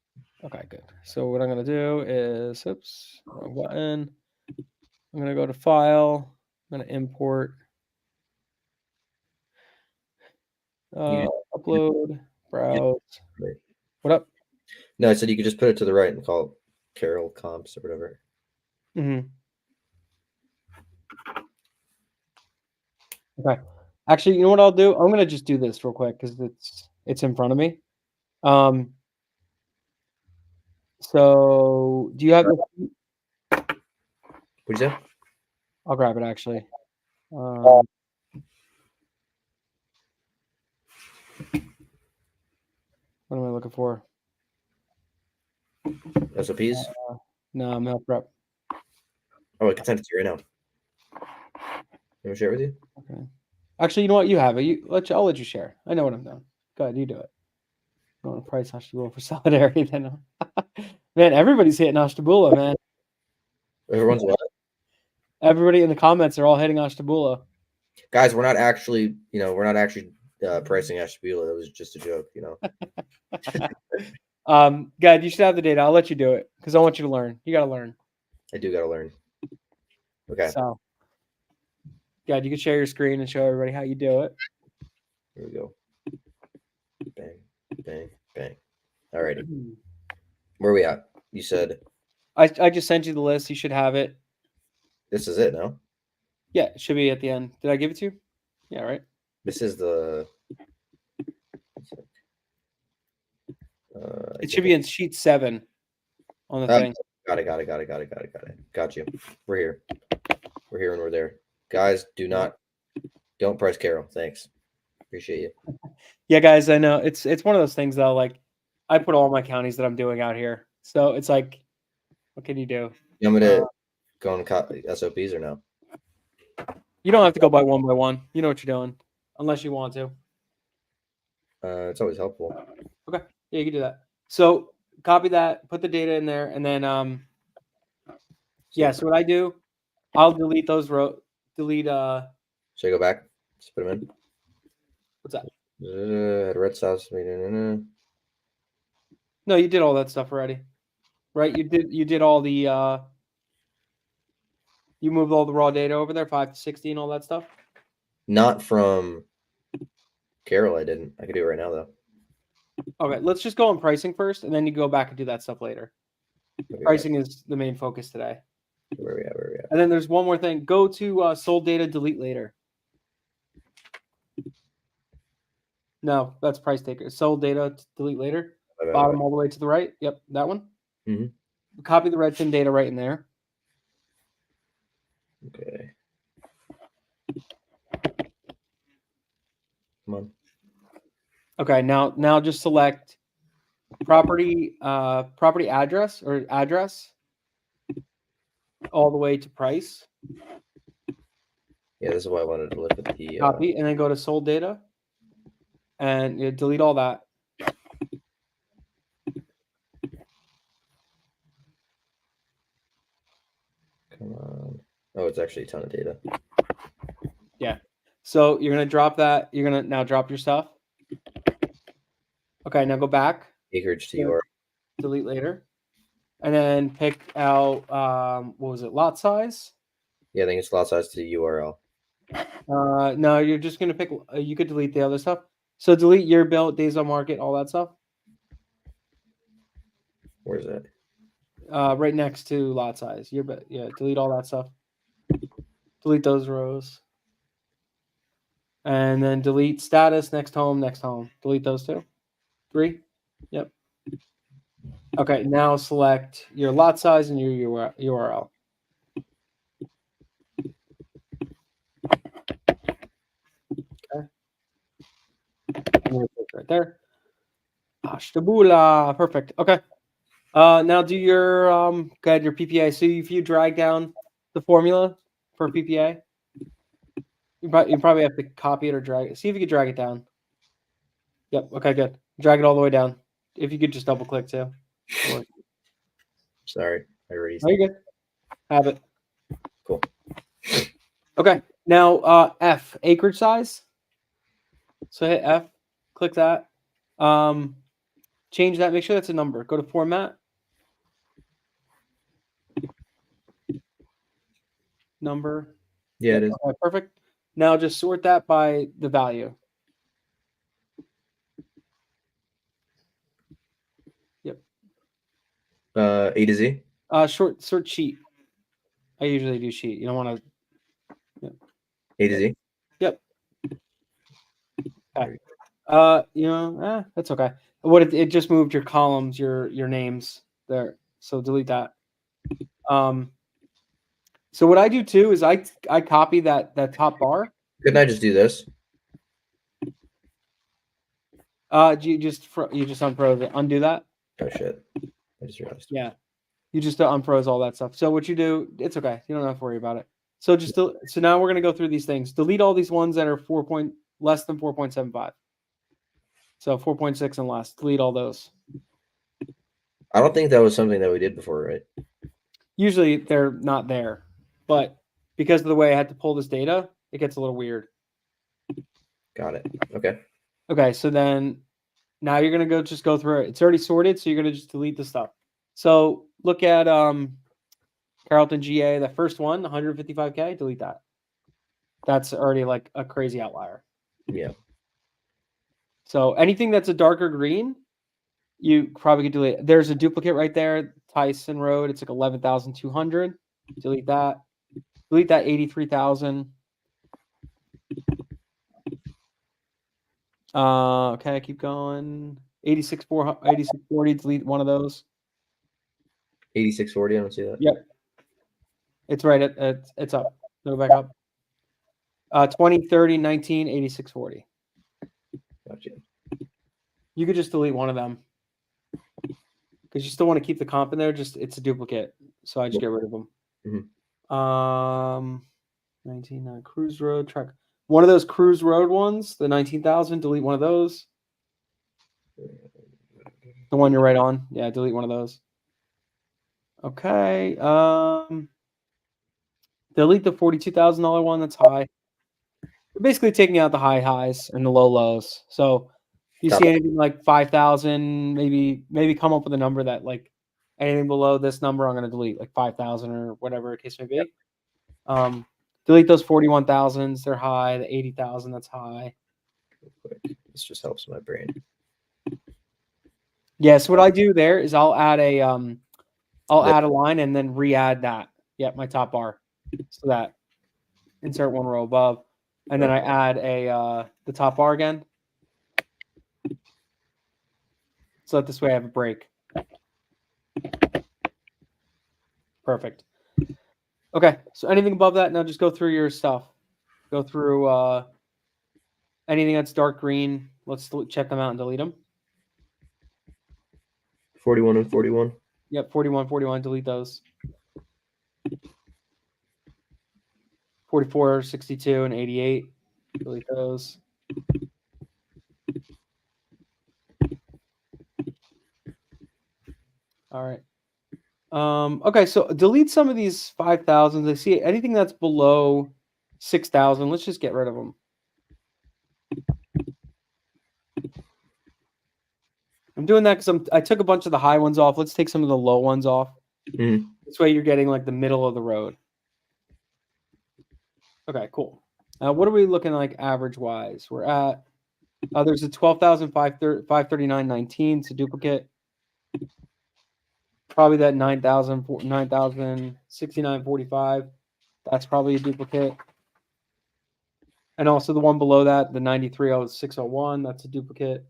Okay, good. So what I'm going to do is, oops, wrong button. I'm going to go to File. I'm going to import, upload, browse. Right. What up? No, I said you could just put it to the right and call it Carol Comps or whatever. Mm-hmm. Okay. Actually, you know what I'll do? I'm going to just do this real quick because it's in front of me. So do you have the? What'd you say? I'll grab it actually. What am I looking for? SOPs? No, I'm help rep. Oh, I can send it to you right now. You want to share it with you? Okay. Actually, you know what? You have it. I'll let you share. I know what I'm doing. Go ahead, you do it. I want to price Ashtabula for solidarity then. Man, everybody's hitting Ashtabula, man. Everyone's what? Everybody in the comments are all hitting Ashtabula. Guys, we're not actually pricing Ashtabula. That was just a joke, God, you should have the data. I'll let you do it because I want you to learn. You got to learn. I do gotta learn. Okay, So, yeah, you can share your screen and show everybody how you do it. here we go. Bang, bang, bang. Alrighty, where are we at? You said I just sent you the list. You should have it. this is it, no? Yeah, it should be at the end. Did I give it to you? Yeah, right. This is the. It should be in sheet 7 on the thing. Got it. Got you. We're here. We're here and we're there. Guys, don't press Carol. Thanks. Appreciate you. Yeah, guys, I know it's one of those things though. Like, I put all my counties that I'm doing out here, so it's like, what can you do? You want me to go on SOPs or no? You don't have to go by one. You know what you're doing, unless you want to. It's always helpful. Okay, yeah, you can do that. So copy that, put the data in there, and then yeah. So what I do, I'll delete those delete. Should I go back? Just put them in. What's that? Red sauce. No, you did all that stuff already, right? You did all the. You moved all the raw data over there, 5 to 60 and all that stuff. Not from Carol. I didn't. I could do it right now though. Okay, let's just go on pricing first, and then you go back and do that stuff later. Pricing is the main focus today. Where we at? And then there's one more thing. Go to sold data, delete later. No, that's price taker. Sold data, delete later. Bottom all the way to the right. Yep, that one. Mm-hmm. Copy the Redfin data right in there. Okay. Come on. Okay, now just select property address or address all the way to price. Yeah, this is why I wanted to look at the copy and then go to sold data and delete all that. Come on. Oh, it's actually a ton of data. Yeah. So you're gonna drop that. You're gonna now drop your stuff. Okay, now go back. Acreage to your delete later, and then pick out what was it? Lot size. Yeah, I think it's lot size to URL. No, you're just gonna pick. You could delete the other stuff. So delete year built, days on market, all that stuff. Where's that? Right next to lot size. Yeah, delete all that stuff. Delete those rows. And then delete status, next home. Delete those 2. 3. Yep. Okay, now select your lot size and your URL. Okay. Right there. Ashtabula. Perfect. Okay. Now do your go ahead, your PPA. So if you drag down the formula for PPA, you probably have to copy it or drag it. See if you could drag it down. Yep. Okay, good. Drag it all the way down. If you could just double click too. Sorry, I already. Oh, you're good. Have it. Cool. Okay. Now F, acreage size. So hit F, click that. Change that. Make sure that's a number. Go to format. Number. Yeah, it is. Okay, perfect. Now just sort that by the value. Yep. A to Z. Sort sheet. I usually do sheet. You don't want to. Yep. A to Z. Yep. Okay. That's okay. What it just moved your columns, your names there. So delete that. So what I do too is I copy that top bar. Couldn't I just do this? You just unfroze it. Undo that. Oh shit! I just realized. Yeah, you just unfroze all that stuff. So what you do, it's okay. You don't have to worry about it. So so now we're gonna go through these things. Delete all these ones that are less than 4.75. So 4.6 and less. Delete all those. I don't think that was something that we did before, right? Usually they're not there, but because of the way I had to pull this data, it gets a little weird. Got it. Okay. Okay, so then now you're gonna go through it. It's already sorted, so you're gonna just delete the stuff. So look at Carrollton, GA, the first one, 155K. Delete that. That's already like a crazy outlier. Yeah. So anything that's a darker green, you probably could delete. There's a duplicate right there, Tyson Road. It's like 11,200. Delete that. Delete that 83,000. Okay, keep going. 8640. Delete one of those. 8640. I don't see that. Yep. It's right at it's up. Go back up. 20, 30, 19, 8640. Gotcha. You could just delete one of them because you still want to keep the comp in there. Just it's a duplicate, so I just get rid of them. Mhm. 19 Cruise Road truck. One of those Cruise Road ones, the 19,000. Delete one of those. The one you're right on. Yeah, delete one of those. Okay. Delete the $42,000 one. That's high. We're basically taking out the high highs and the low lows. So if you Top see up. anything like 5,000, maybe come up with a number that like anything below this number, I'm going to delete like 5,000 or whatever the case may be. Delete those 41,000s. They're high. The 80,000, that's high. This just helps my brain. Yes, what I do there is I'll add a line and then re-add that. Yep, my top bar. So that insert one row above. And then I add the top bar again. So that this way I have a break. Perfect. Okay, so anything above that, now just go through your stuff. Go through anything that's dark green. Let's check them out and delete them. 41 and 41. Yep, 41, 41, delete those. 44, 62, and 88, delete those. All right. Okay, so delete some of these 5,000s. I see anything that's below 6,000. Let's just get rid of them. I'm doing that because I took a bunch of the high ones off. Let's take some of the low ones off. Mhm. This way you're getting like the middle of the road. Okay, cool. What are we looking like average wise? We're at there's a 12,539.19. It's a duplicate. Probably that 9,069.45. That's probably a duplicate. And also the one below that, the 93,601. That's a duplicate.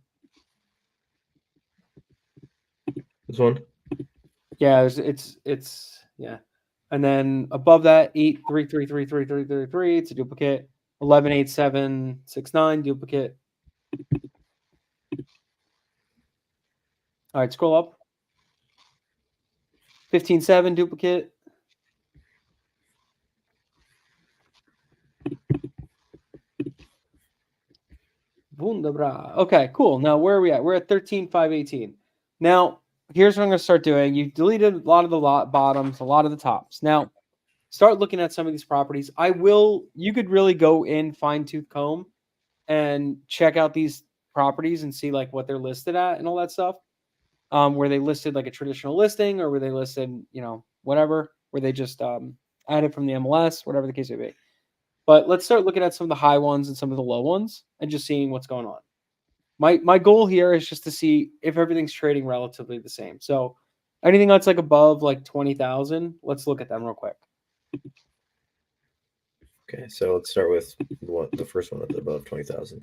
This one. Yeah, it's yeah. And then above that, 8,333,333. It's a duplicate. 11,8769 duplicate. All right, scroll up. 15,7 duplicate. Wunderbar. Okay, cool. Now where are we at? We're at 13,518. Now here's what I'm going to start doing. You deleted a lot of the bottoms, a lot of the tops. Now start looking at some of these properties. You could really go in fine tooth comb and check out these properties and see like what they're listed at and all that stuff. Were they listed like a traditional listing or were they listed, whatever, were they just added from the MLS, whatever the case may be. But let's start looking at some of the high ones and some of the low ones and just seeing what's going on. My goal here is just to see if everything's trading relatively the same. So anything that's like above like 20,000, let's look at them real quick. Okay, so let's start with the first one that's above 20,000.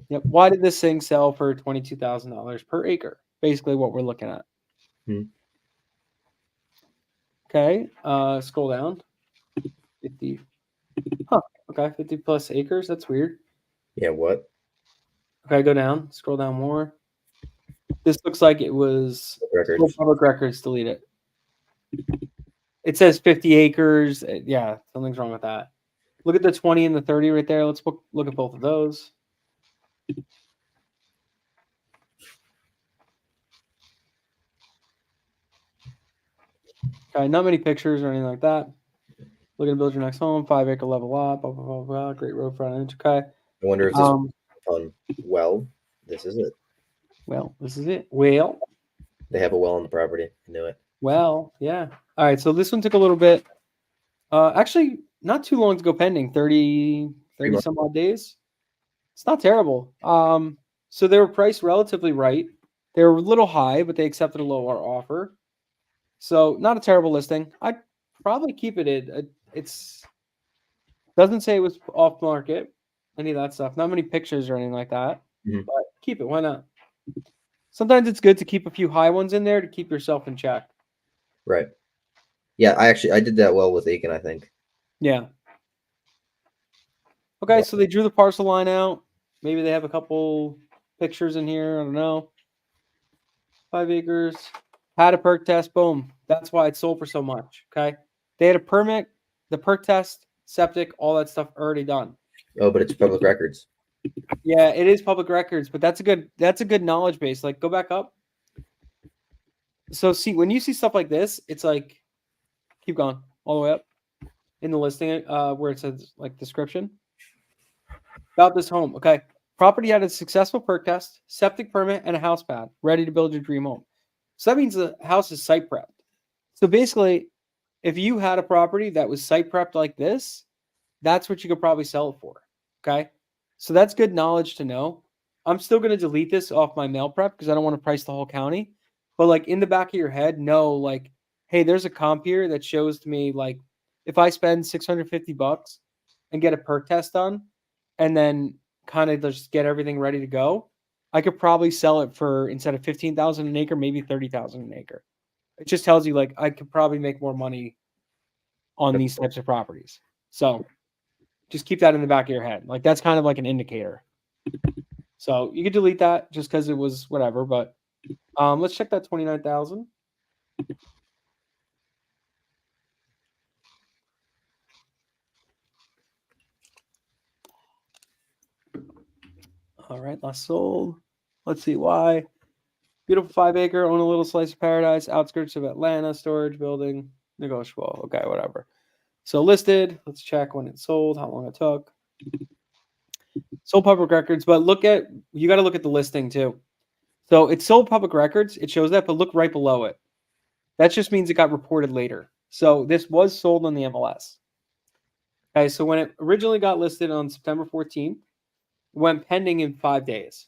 Yep. Why did this thing sell for $22,000 per acre? Basically what we're looking at. Okay. Scroll down. 50. Huh. Okay. 50 plus acres. That's weird. Yeah, what? Okay, go down. Scroll down more. This looks like it was public records. Delete it. It says 50 acres. Yeah, something's wrong with that. Look at the 20 and the 30 right there. Let's look at both of those. Okay, not many pictures or anything like that. Looking to build your next home, 5-acre level lot, blah, blah, blah, blah. Great road frontage. Okay. I wonder if this is fun. Well, this is it. Well, this is it. Well, they have a well on the property. I knew it. Well, yeah. All right. So this one took a little bit. Actually, not too long to go pending. 30 months. some odd days. It's not terrible. So they were priced relatively right. They were a little high, but they accepted a lower offer. So not a terrible listing. I'd probably keep it in. It's doesn't say it was off market, any of that stuff. Not many pictures or anything like that. Mhm. But keep it. Why not? Sometimes it's good to keep a few high ones in there to keep yourself in check. Right. Yeah, I did that well with Aiken, I think. Yeah. Okay, so they drew the parcel line out. Maybe they have a couple pictures in here. I don't know. 5 acres. Had a perk test. Boom. That's why it sold for so much. Okay. They had a permit, the perk test, septic, all that stuff already done. Oh, but it's public records. Yeah, it is public records, but that's a good knowledge base. Like, go back up. So see, when you see stuff like this, it's like keep going all the way up in the listing, where it says like description about this home. Okay. Property had a successful perk test, septic permit, and a house pad, ready to build your dream home. So that means the house is site prepped. So basically, if you had a property that was site prepped like this, that's what you could probably sell it for. Okay. So that's good knowledge to know. I'm still going to delete this off my mail prep because I don't want to price the whole county. But like in the back of your head, know like, hey, there's a comp here that shows to me like if I spend $650 and get a perk test done and then kind of just get everything ready to go, I could probably sell it for instead of 15,000 an acre, maybe 30,000 an acre. It just tells you like I could probably make more money on these types of properties. So just keep that in the back of your head. Like that's kind of like an indicator. So you could delete that just because it was whatever. But let's check that 29,000. All right, last sold. Let's see why. Beautiful 5 acre, own a little slice of paradise, outskirts of Atlanta, storage building, negotiable. Okay, whatever. So listed. Let's check when it sold, how long it took. Sold public records, but you got to look at the listing too. So it's sold public records. It shows that, but look right below it. That just means it got reported later. So this was sold on the MLS. Okay, so when it originally got listed on September 14th, it went pending in 5 days.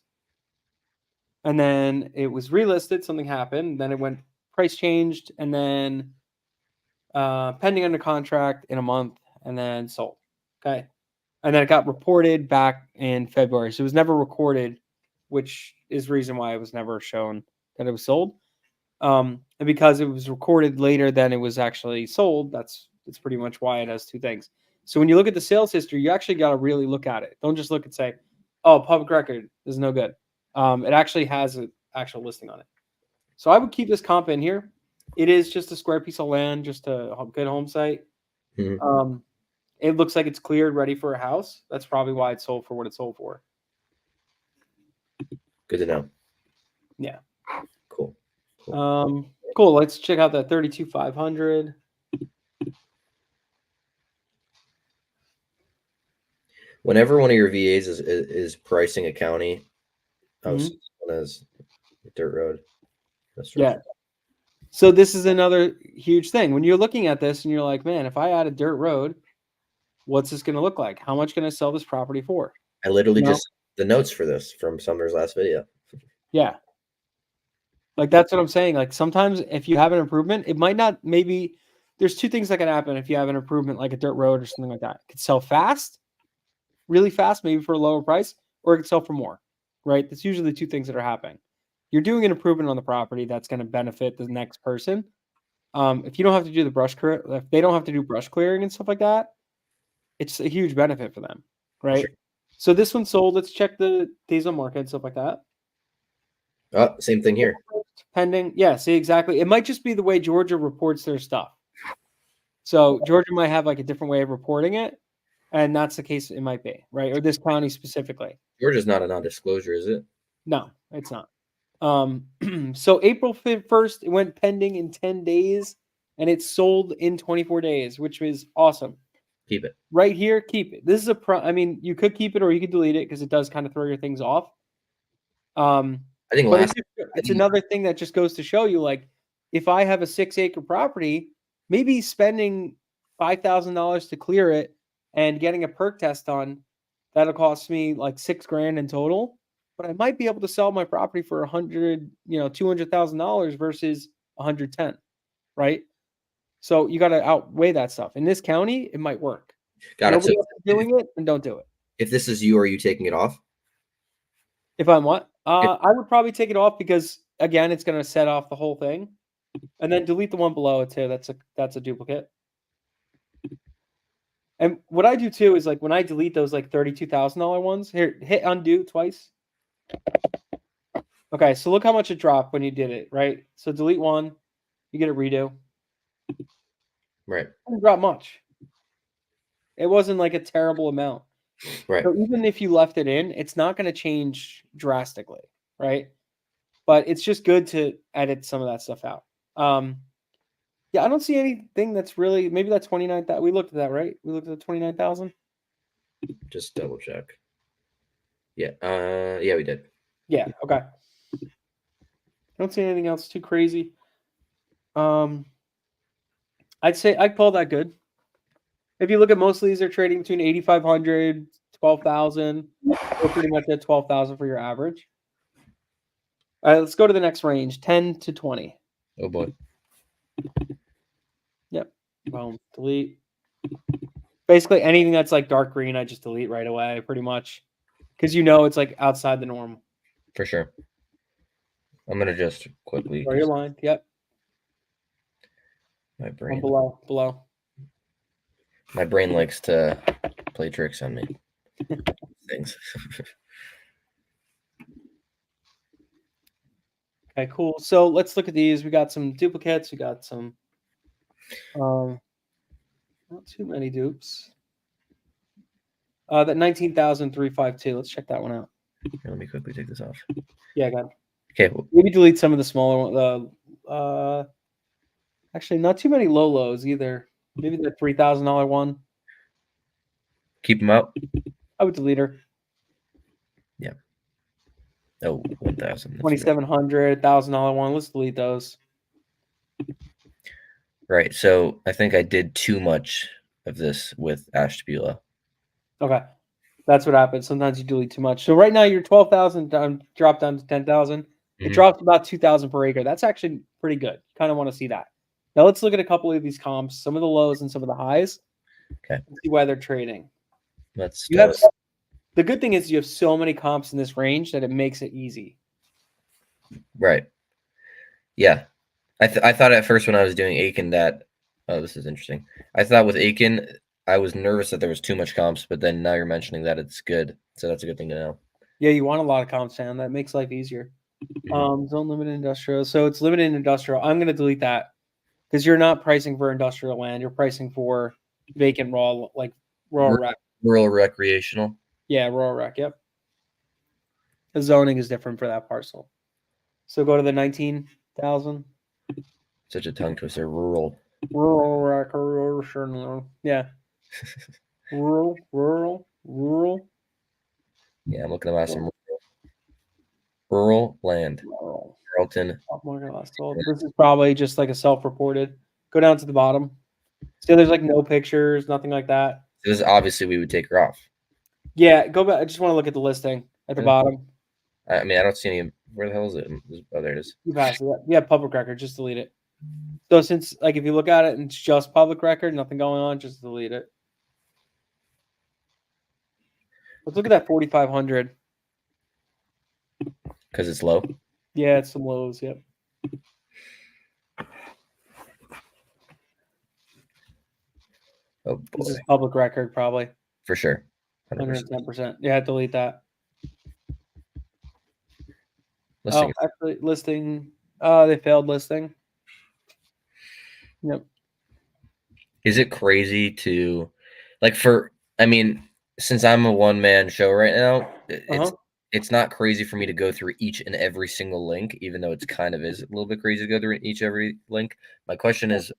And then it was relisted, something happened, then it went price changed, and then pending under contract in a month, and then sold. Okay. And then it got reported back in February. So it was never recorded, which is the reason why it was never shown that it was sold. And because it was recorded later than it was actually sold, that's pretty much why it has two things. So when you look at the sales history, you actually got to really look at it. Don't just look and say, "Oh, public record is no good." It actually has an actual listing on it. So I would keep this comp in here. It is just a square piece of land, just a good home site. Mhm. It looks like it's cleared, ready for a house. That's probably why it's sold for what it sold for. Good to know. Yeah. Cool. Cool. Let's check out that 32,500. Whenever one of your VAs is pricing a county, Mhm. one as dirt road. Yeah. So this is another huge thing. When you're looking at this and you're like, man, if I add a dirt road, what's this going to look like? How much can I sell this property for? I literally You know? just the notes for this from Sumner's last video. Yeah. Like that's what I'm saying. Like sometimes if you have an improvement, it might not maybe there's two things that can happen if you have an improvement like a dirt road or something like that. It could sell fast, really fast, maybe for a lower price, or it could sell for more. Right? That's usually the two things that are happening. You're doing an improvement on the property that's going to benefit the next person. If you don't have to do the brush clear, if they don't have to do brush clearing and stuff like that, it's a huge benefit for them, right? Sure. So this one sold. Let's check the days on market and stuff like that. Oh, same thing here. Pending. Yeah, see exactly. It might just be the way Georgia reports their stuff. So Georgia might have like a different way of reporting it, and that's the case. It might be right, or this county specifically. Georgia's not a non-disclosure, is it? No, it's not. So April 1st, it went pending in 10 days, and it sold in 24 days, which is awesome. Keep it. Right here, keep it. This is I mean, you could keep it or you could delete it because it does kind of throw your things off. I think But last it's another thing that just goes to show you, like, if I have a 6-acre property, maybe spending $5,000 to clear it and getting a perk test done, that'll cost me like $6,000 in total. But I might be able to sell my property for $200,000 versus 110, right? So you got to outweigh that stuff. In this county, it might work. Got it. Nobody So else is doing it, and don't do it. if this is you, are you taking it off? If I'm what? I would probably take it off because again, it's going to set off the whole thing, and then delete the one below it too. That's a duplicate. And what I do too is like when I delete those like $32,000 ones, here hit undo twice. Okay, so look how much it dropped when you did it, right? So delete one, you get a redo. Right. It didn't drop much. It wasn't like a terrible amount. Right. So even if you left it in, it's not going to change drastically, right? But it's just good to edit some of that stuff out. Yeah, I don't see anything that's really maybe that 29,000. We looked at that, right? We looked at the 29,000. Just double check. Yeah. Yeah, we did. Yeah. Okay. I don't see anything else too crazy. I'd say I'd call that good. If you look at most of these, they're trading between 8,500, 12,000. We're pretty much at 12,000 for your average. All right, let's go to the next range, 10 to 20. Oh boy. Yep. Boom. Delete. Basically, anything that's like dark green, I just delete right away, pretty much, because it's like outside the norm. For sure. I'm gonna just quickly. Or your line. Yep. My brain. Below. My brain likes to play tricks on me. Things. Okay, cool. So let's look at these. We got some duplicates. We got some, not too many dupes. That 19,352. Let's check that one out. Here, let me quickly take this off. Yeah, I got it. Okay. Maybe delete some of the smaller ones. Actually, not too many low lows either. Maybe the $3,000 one. Keep them out. I would delete her. Yeah. Oh, 1,000. $2,700, $1,000 one. Let's delete those. Right. So I think I did too much of this with Ashtabula. Okay. That's what happens. Sometimes you delete too much. So right now you're 12,000 down, drop down to 10,000. It dropped about 2,000 per acre. That's actually pretty good. Kind of want to see that. Now let's look at a couple of these comps, some of the lows and some of the highs. Okay. See why they're trading. Let's You have the good thing is you have so many comps in this range that it makes it easy. Right. Yeah. I thought at first when I was doing Aiken that this is interesting. I thought with Aiken I was nervous that there was too much comps, but then now you're mentioning that it's good. So that's a good thing to know. Yeah, you want a lot of comps, Sam. That makes life easier. Zone limited industrial. So it's limited industrial. I'm going to delete that because you're not pricing for industrial land. You're pricing for vacant raw, like rural rec. Rural recreational. Yeah, rural rec. Yep. The zoning is different for that parcel. So go to the 19,000. Such a tongue twister. Rural. Rural rec. Yeah. Rural. Yeah, I'm looking at some rural land. Rural. Carlton. This is probably just like a self-reported. Go down to the bottom. See, there's like no pictures, nothing like that. This is obviously we would take her off. Yeah, go back. I just want to look at the listing at the bottom. I mean, I don't see any. Where the hell is it? Oh, there it is. You pass it. Yeah, public record. Just delete it. So since, like, if you look at it and it's just public record, nothing going on, just delete it. Let's look at that 4,500. Because it's low. Yeah, it's some lows. Yep. Oh boy. This is public record, probably. For sure. 110%. Yeah, delete that. Listing. Oh, actually, listing. They failed listing. Yep. Is it crazy to, like, I mean, since I'm a one-man show right now, it's not crazy for me to go through each and every single link, even though it's kind of is a little bit crazy to go through every link. My question is,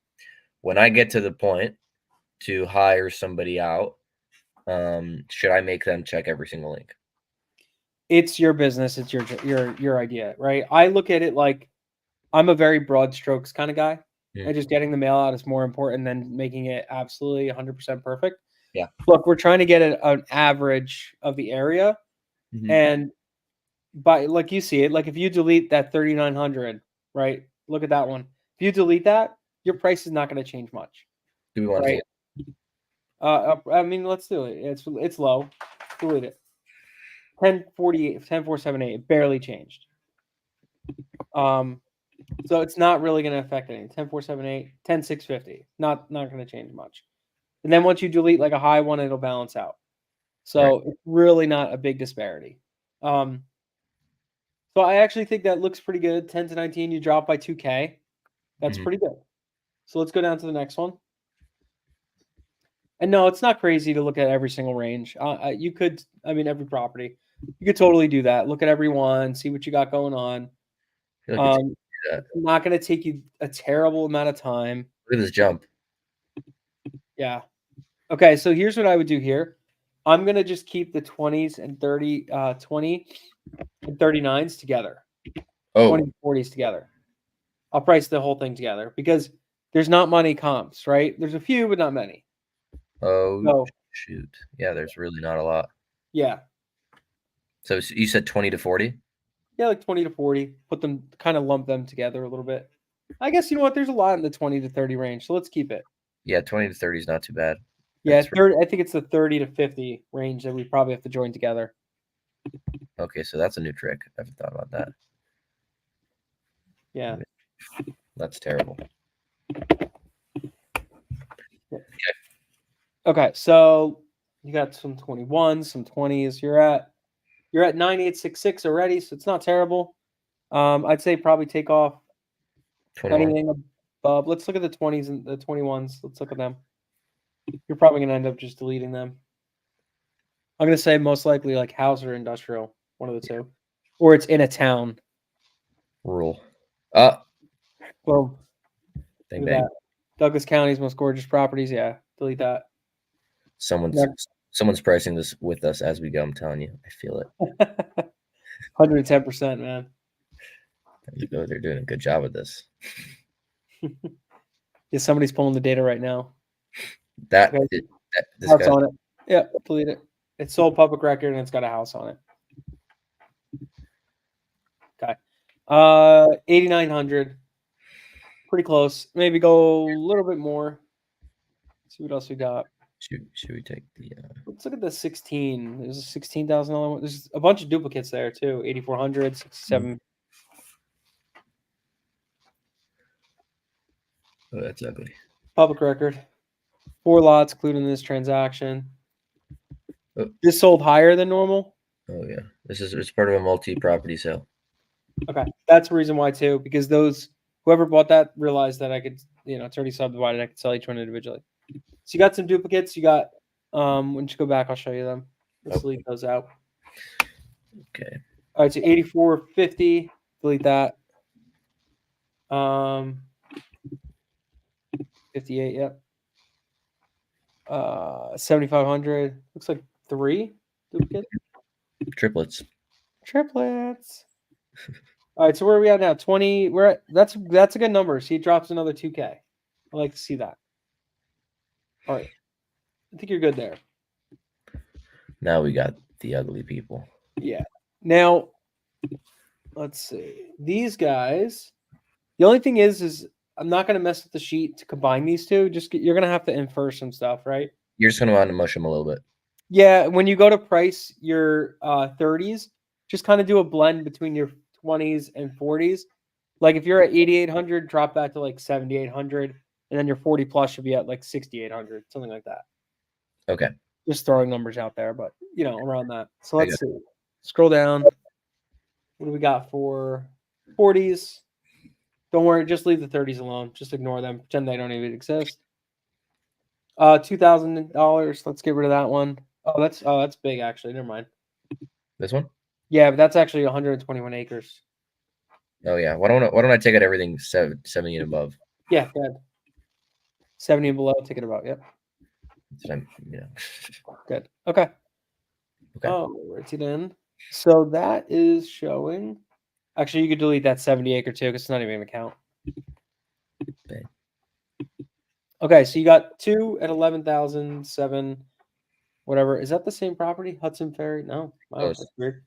when I get to the point to hire somebody out, should I make them check every single link? It's your business. It's your idea, right? I look at it like I'm a very broad strokes kind of guy. Yeah. And just getting the mail out is more important than making it absolutely 100% perfect. Yeah. Look, we're trying to get an average of the area. Mhm. And by like you see it, like if you delete that 3,900, right? Look at that one. If you delete that, your price is not going to change much. Do we want to Right. I mean, let's do it. It's low. Delete it. 1048, 10478. It barely changed. So it's not really going to affect anything. 10478, 10650. Not going to change much. And then once you delete like a high one, it'll balance out. So it's really not a big disparity. So I actually think that looks pretty good. 10 to 19, you drop by 2K. That's Mhm. pretty good. So let's go down to the next one. And no, it's not crazy to look at every single range. You could, I mean, every property. You could totally do that. Look at every one, see what you got going on. I feel like it's It's not going to take you a terrible amount of time. look at this jump. Yeah. Okay, so here's what I would do here. I'm going to just keep the 20s and 20 and 39s together. Oh, 20 and 40s together. I'll price the whole thing together because there's not many comps, right? There's a few, but not many. oh, So, shoot. Yeah, there's really not a lot. yeah. So you said 20 to 40? Yeah, like 20 to 40. Put them, kind of lump them together a little bit. I guess, you know what? There's a lot in the 20 to 30 range, so let's keep it. Yeah, 20 to 30 is not too bad. Yeah, That's 30, I think it's the 30 to 50 range that we probably have to join together. okay, so that's a new trick. I haven't thought about that. Yeah. That's terrible. Okay, so you got some 21s, some 20s. You're at 9866 already, so it's not terrible. I'd say probably take off 21. anything above. Let's look at the 20s and the 21s. Let's look at them. You're probably gonna end up just deleting them. I'm gonna say most likely like house or industrial, one of the two, or it's in a town. Rule. Well, Bang, look at bang. that. Douglas County's most gorgeous properties. Yeah, delete that. Someone's pricing this with us as we go. I'm telling you, I feel it. 110%, man. They're doing a good job with this. Yeah, somebody's pulling the data right now. That, Okay. this House guy. on it. Yeah, delete it. It's sold public record and it's got a house on it. Okay. 8,900. Pretty close. Maybe go a little bit more. See what else we got. Should we take the? Let's look at the 16. There's a $16,000 one. There's a bunch of duplicates there too. 8,400, 67. Oh, that's ugly. Public record. 4 lots included in this transaction. Oh. This sold higher than normal. Oh yeah, it's part of a multi-property sale. Okay, that's the reason why too, because whoever bought that realized that I could, it's already subdivided. I could sell each one individually. So you got some duplicates. You got, when you go back, I'll show you them. Let's leave those out. Okay. All right, so 8,450. Delete that. 58. Yep. 7,500. Looks like 3 duplicates. Triplets. All right, so where are we at now? 20. That's a good number. See, it drops another 2K. I like to see that. All right. I think you're good there. Now we got the ugly people. Yeah. Now, let's see. These guys, the only thing is I'm not going to mess with the sheet to combine these two. You're going to have to infer some stuff, right? You're just going to want to mush them a little bit. Yeah, when you go to price your 30s, just kind of do a blend between your 20s and 40s. Like if you're at 8,800, drop that to like 7,800, and then your 40 plus should be at like 6,800, something like that. Okay. Just throwing numbers out there, but around that. So let's see. Scroll down. What do we got for 40s? Don't worry, just leave the 30s alone. Just ignore them. Pretend they don't even exist. $2,000. Let's get rid of that one. Oh, that's big actually. Never mind. This one? Yeah, but that's actually 121 acres. Oh yeah. Why don't I take out everything 70 and above? Yeah, good. 70 and below, take it about. Yep. Good. Okay. Okay. Oh, where's it in? So that is showing Actually, you could delete that 70 acre too, because it's not even gonna count. Okay. Okay, so you got 2 at 11,000, 7, whatever. Is that the same property? Hudson Ferry? No. Wow, Close. that's weird.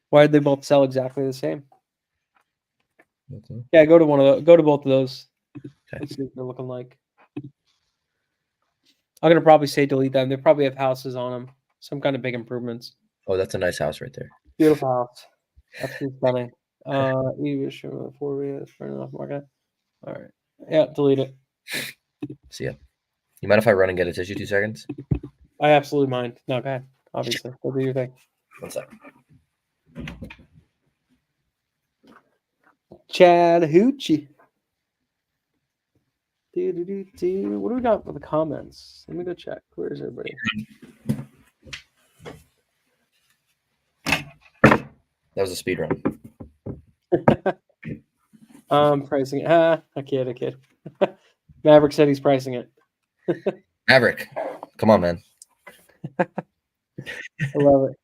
Why did they both sell exactly the same? Okay. Yeah, go to both of those. Okay. Let's see what they're looking like. I'm gonna probably say delete them. They probably have houses on them. Some kind of big improvements. Oh, that's a nice house right there. Beautiful house. Absolutely stunning. Even 4 years burning off market. All right. Yeah, delete it. See ya. You mind if I run and get a tissue 2 seconds? I absolutely mind. No, go ahead. Obviously. Go do your thing. 1 sec. Chad Hoochie. What do we got for the comments? Let me go check. Where is everybody? That was a speed run. Pricing it. I kid. Maverick said he's pricing it. Maverick, come on, man. I love it.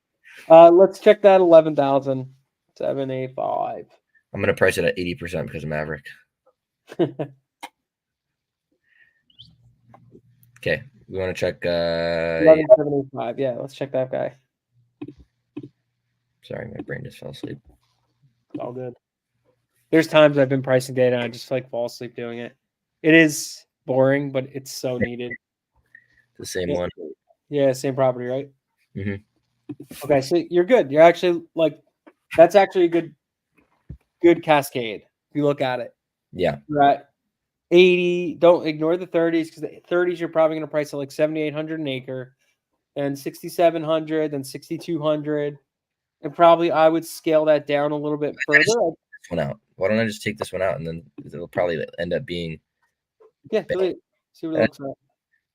Let's check that 11,785. I'm gonna price it at 80% because of Maverick. Okay, we want to check. 11,785. Yeah, let's check that guy. Sorry, my brain just fell asleep. All good. There's times I've been pricing data and I just like fall asleep doing it. It is boring, but it's so needed. The same one. Yeah, same property, right? Mhm. Okay, so you're good. You're actually like, that's actually a good cascade if you look at it. Yeah. You're at 80. Don't ignore the 30s, because the 30s you're probably going to price at like 7,800 an acre, and 6,700, then 6,200, and probably I would scale that down a little bit further. This one out. Why don't I just take this one out and then it'll probably end up being Yeah, delete it. See what it looks like.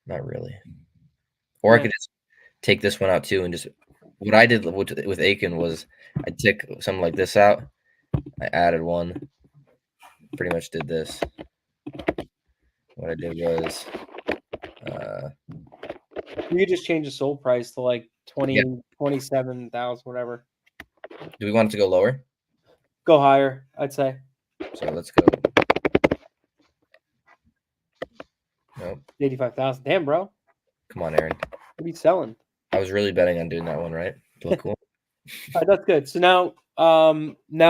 not really. Or I Yeah. could just take this one out too and just what I did with Aiken was I took something like this out. I added one. Pretty much did this. What I did was You could just change the sold price to like 20, Yeah. 27,000, whatever. do we want it to go lower? Go higher, I'd say. So let's go. Nope. 85,000. Damn, bro. Come on, Aaron. What are you selling? I was really betting on doing that one, right? Look cool. All right, that's good. So now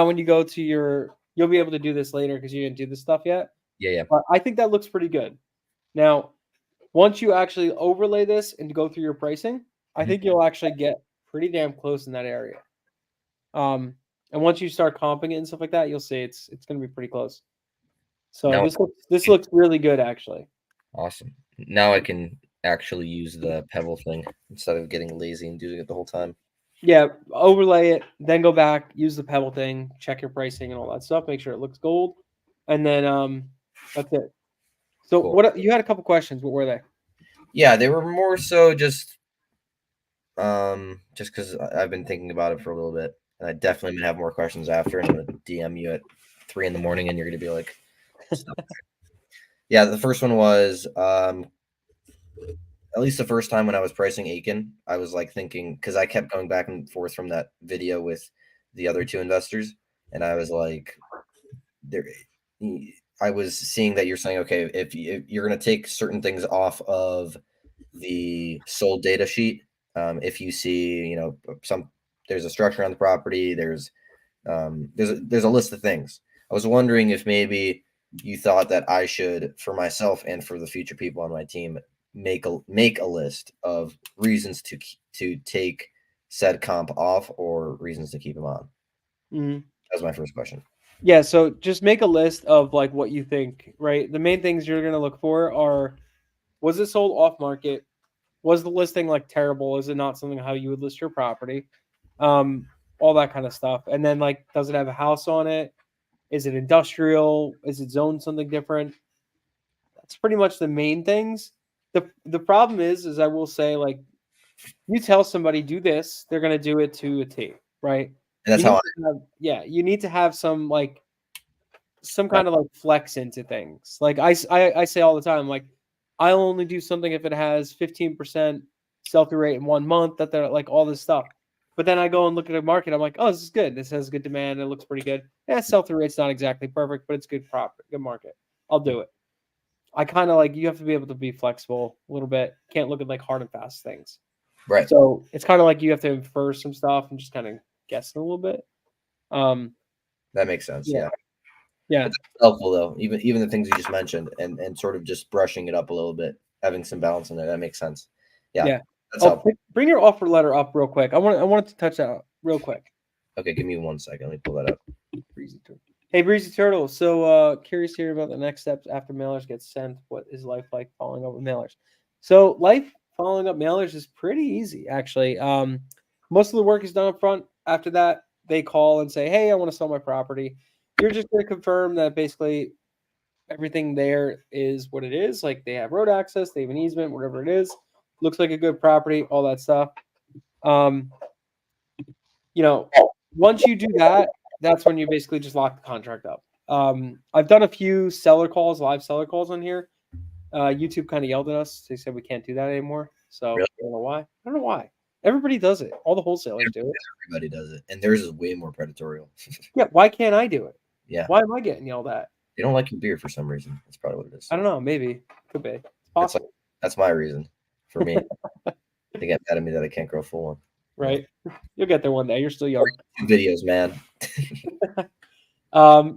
when you go to you'll be able to do this later because you didn't do this stuff yet. Yeah. But I think that looks pretty good. Now, once you actually overlay this and go through your pricing, I think you'll actually get pretty damn close in that area. And once you start comping it and stuff like that, you'll see it's going to be pretty close. So Now- this looks really good, actually. Awesome. Now I can actually use the pebble thing instead of getting lazy and doing it the whole time. Yeah, overlay it, then go back, use the pebble thing, check your pricing and all that stuff, make sure it looks gold, and then that's it. So Cool. what you had a couple questions? What were they? Yeah, they were more so just because I've been thinking about it for a little bit, and I definitely gonna have more questions after. And I'm gonna DM you at 3 a.m, and you're gonna be like, stop. Yeah, the first one was at least the first time when I was pricing Aiken, I was like thinking because I kept going back and forth from that video with the other two investors, and I was like, I was seeing that you're saying, okay, if you're going to take certain things off of the sold data sheet, if you see, there's a structure on the property, there's a list of things. I was wondering if maybe you thought that I should, for myself and for the future people on my team, make a list of reasons to take said comp off or reasons to keep them on. Mm-hmm. That was my first question. Yeah, so just make a list of like what you think, right? The main things you're going to look for are, was it sold off market? Was the listing like terrible? Is it not something how you would list your property? All that kind of stuff. And then like, does it have a house on it? Is it industrial? Is it zoned something different? That's pretty much the main things. The problem is I will say, like, you tell somebody do this, they're gonna do it to a T, right? And that's how you need to have some kind of like flex into things. Like I say all the time, like I'll only do something if it has 15% sell-through rate in 1 month, that they're like all this stuff. But then I go and look at a market. I'm like, oh, this is good. This has good demand. It looks pretty good. Yeah, sell-through rate's not exactly perfect, but it's good good market. I'll do it. I kind of like, you have to be able to be flexible a little bit. Can't look at like hard and fast things. Right. So it's kind of like you have to infer some stuff and just kind of guess a little bit. That makes sense. Yeah. Yeah. That's helpful though. Even the things you just mentioned and sort of just brushing it up a little bit, having some balance in there. That makes sense. Yeah. Yeah. That's helpful. Bring your offer letter up real quick. I wanted to touch that real quick. Okay, give me 1 second. Let me pull that up. Breezy Turtle. Hey, Breezy Turtle. So curious to hear about the next steps after mailers get sent. What is life like following up with mailers? So life following up mailers is pretty easy, actually. Most of the work is done up front. After that, they call and say, hey, I want to sell my property. You're just going to confirm that basically everything there is what it is. Like they have road access, they have an easement, whatever it is. Looks like a good property, all that stuff. Once you do that, that's when you basically just lock the contract up. I've done a few live seller calls on here. YouTube kind of yelled at us. They said we can't do that anymore. So Really? I don't know why. I don't know why. Everybody does it. All the wholesalers do it. Everybody does it, and theirs is way more predatory. Yeah, why can't I do it? Yeah. Why am I getting yelled at? They don't like your beer for some reason. That's probably what it is. I don't know. Maybe. Could be. It's possible. That's my reason for me. They get mad at me that I can't grow full one. Right. You'll get there one day. You're still young. Videos, man.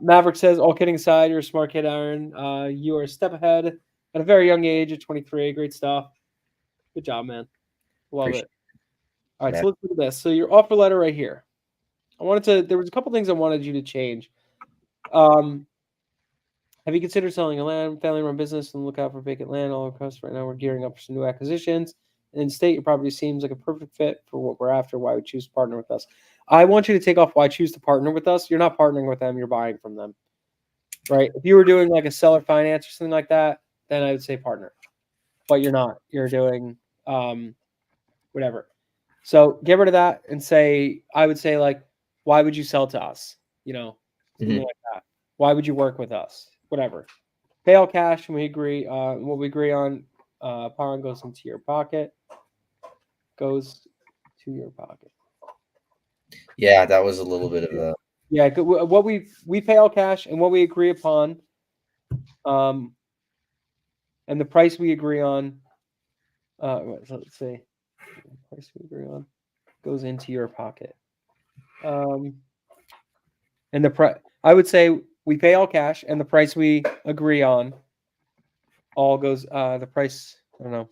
Maverick says, all kidding aside, you're a smart kid, Aaron. You are a step ahead at a very young age at 23. Great stuff. Good job, man. Love Appreciate it. All right, so let's look at this. So your offer letter right here. There was a couple things I wanted you to change. Have you considered selling a family-run business and look out for vacant land all across? Right now, we're gearing up for some new acquisitions. And in state, your property seems like a perfect fit for what we're after. Why would choose to partner with us? I want you to take off why choose to partner with us. You're not partnering with them. You're buying from them, right? If you were doing like a seller finance or something like that, then I would say partner. But you're not. You're doing whatever. So get rid of that and I would say like, why would you sell to us? Something like that. Why would you work with us? Whatever. Pay all cash and we agree. What we agree on, Paran goes into your pocket. Goes to your pocket. Yeah, that was a little bit of a. Yeah, what we pay all cash and what we agree upon, and the price we agree on. So let's see, the price we agree on goes into your pocket. And the price, I would say we pay all cash and the price we agree on all goes. The price, I don't know.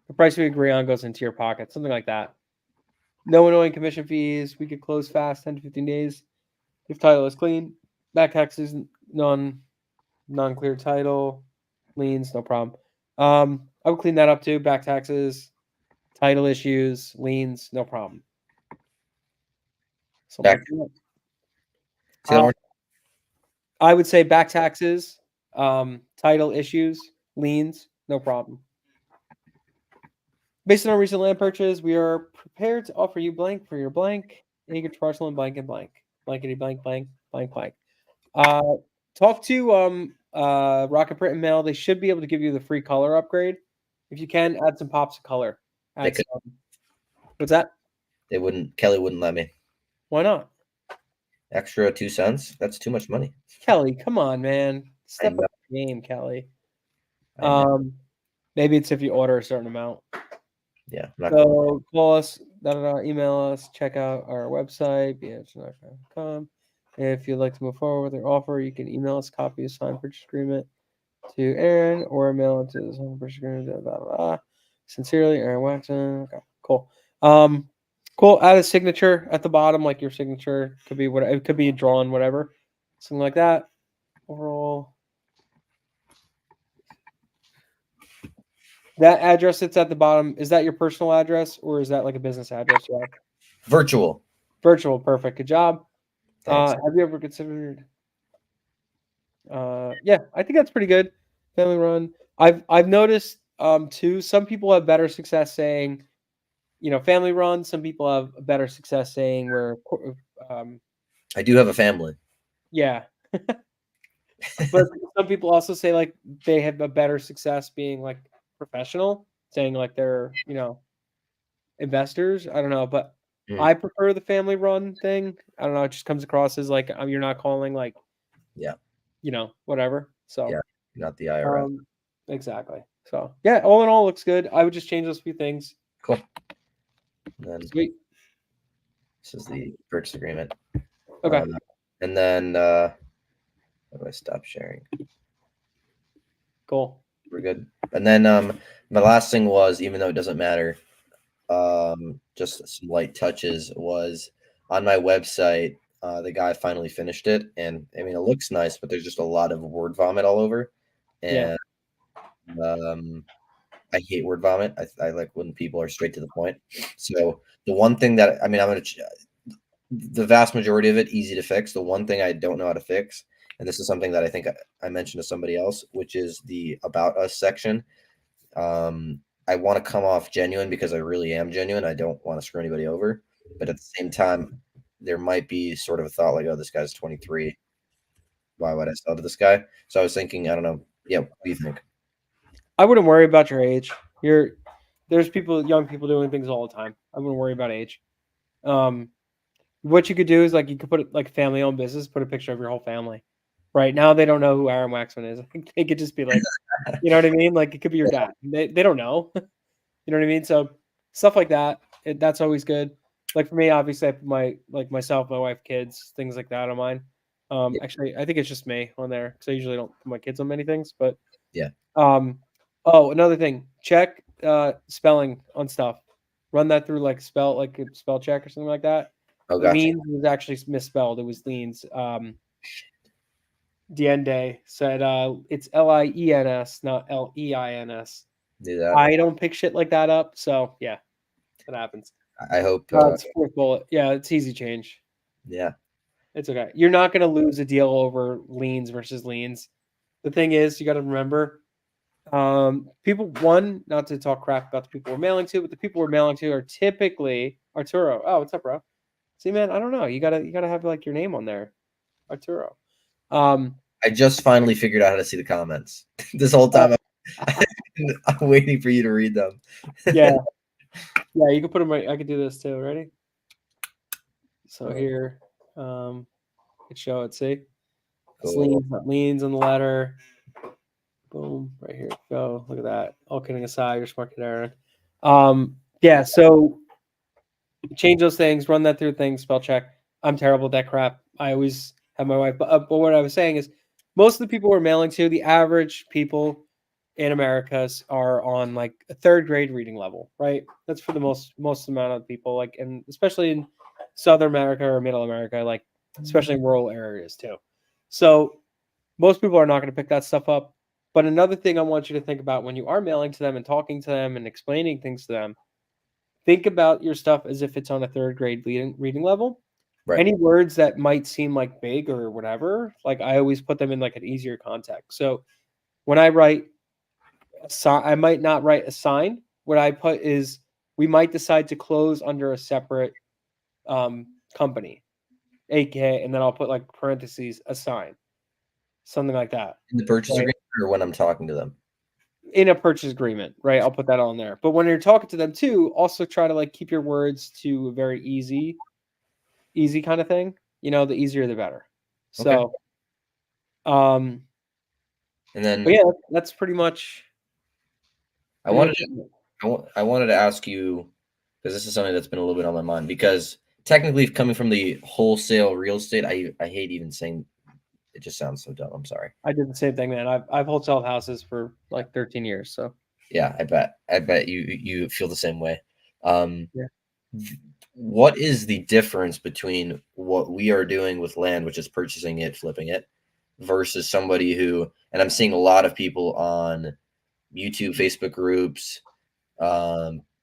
The price we agree on goes into your pocket, something like that. No annoying commission fees. We could close fast, 10 to 15 days. If title is clean, back taxes, non-clear title, liens, no problem. I would clean that up too. Back taxes, title issues, liens, no problem. I would say back taxes, title issues, liens, no problem. Based on our recent land purchase, we are prepared to offer you blank for your blank, acre parcel and blank and blank. Blankety blank, blank, blank, blank. Talk to Rocket Print and Mail. They should be able to give you the free color upgrade. If you can, add some pops of color. What's that? Kelly wouldn't let me. Why not? Extra 2 cents? That's too much money. Kelly, come on, man. Step up the game, Kelly. Maybe it's if you order a certain amount. Yeah. So call us, email us, check out our website, bh.com. If you'd like to move forward with your offer, you can email us a copy of signed purchase agreement to Aaron or mail it to the signed purchase agreement. Blah, blah, blah. Sincerely, Aaron Waxman. Okay, cool. Cool. Add a signature at the bottom, like your signature could be whatever. It could be drawn, whatever, something like that. Overall. That address that's at the bottom, is that your personal address or is that like a business address? Yeah. Virtual. Perfect. Good job. Thanks. Have you ever considered? Yeah, I think that's pretty good. Family run. I've noticed too. Some people have better success saying, family run. Some people have better success saying we're. I do have a family. Yeah. But some people also say like they have a better success being like professional, saying like they're investors. I don't know, but I prefer the family run thing. I don't know. It just comes across as like you're not calling like, Yeah. Whatever. So Yeah. Not the IRS. Exactly. So yeah, all in all, looks good. I would just change those few things. Cool. And then Sweet. this is the purchase agreement. Okay. And then how do I stop sharing? Cool. We're good. And then my last thing was, even though it doesn't matter, just some light touches was on my website. The guy finally finished it, and I mean it looks nice, but there's just a lot of word vomit all over, and I hate word vomit. I like when people are straight to the point. So the one thing that I'm gonna the vast majority of it easy to fix. The one thing I don't know how to fix, and this is something that I think I mentioned to somebody else, which is the about us section. I want to come off genuine because I really am genuine. I don't want to screw anybody over, but at the same time, there might be sort of a thought like, "Oh, this guy's 23. Why would I sell to this guy?" So I was thinking, I don't know. Yeah, what do you think? I wouldn't worry about your age. There's young people doing things all the time. I wouldn't worry about age. What you could do is like you could put like family owned business, put a picture of your whole family. Right now they don't know who Aaron Waxman is. They could just be like, you know what I mean? Like it could be your dad. They don't know. You know what I mean? So stuff like that, that's always good. Like for me, obviously, I put myself, my wife, kids, things like that on mine. Actually, I think it's just me on there because I usually don't put my kids on many things. But Yeah. Oh, another thing, check spelling on stuff. Run that through like a spell check or something like that. Oh, gotcha. Leans was actually misspelled. It was Leans. Diende said it's Liens, not Leins. Do that. I don't pick shit like that up, so yeah, that happens. I hope. It's fourth bullet. Yeah, it's easy change. Yeah. It's okay. You're not going to lose a deal over leans versus leans. The thing is, you got to remember, people. One, not to talk crap about the people we're mailing to, but the people we're mailing to are typically Arturo. Oh, what's up, bro? See, man, I don't know. You gotta have like your name on there, Arturo. I just finally figured out how to see the comments. This whole time I'm waiting for you to read them. Yeah. Yeah, you can put them right. I could do this too. Ready? So here, could show it. See, it's Cool. leans on the letter. Boom, right here. Go. Look at that. All kidding aside, you're smart kid, Aaron. Yeah. So change those things. Run that through things. Spell check. I'm terrible at that crap. I always have my wife. But what I was saying is, most of the people we're mailing to, the average people in Americas are on like a third grade reading level, right? That's for the most amount of people, like, and especially in Southern America or Middle America, like especially in rural areas too. So most people are not going to pick that stuff up. But another thing I want you to think about when you are mailing to them and talking to them and explaining things to them, think about your stuff as if it's on a third grade reading level. Right. Any words that might seem like big or whatever, like I always put them in like an easier context. So when I write I might not write a sign. What I put is we might decide to close under a separate company, aka, and then I'll put like parentheses a sign, something like that. In the purchase agreement or when I'm talking to them? In a purchase agreement, right? I'll put that on there. But when you're talking to them too, also try to like keep your words to a very easy kind of thing. The easier the better. So, and then but yeah, that's pretty much. I wanted to ask you, because this is something that's been a little bit on my mind, because technically coming from the wholesale real estate, I hate even saying it, just sounds so dumb. I'm sorry. I did the same thing, man. I've wholesaled houses for like 13 years. So yeah, I bet you feel the same way. Yeah. What is the difference between what we are doing with land, which is purchasing it, flipping it, versus somebody who, and I'm seeing a lot of people on YouTube, Facebook groups,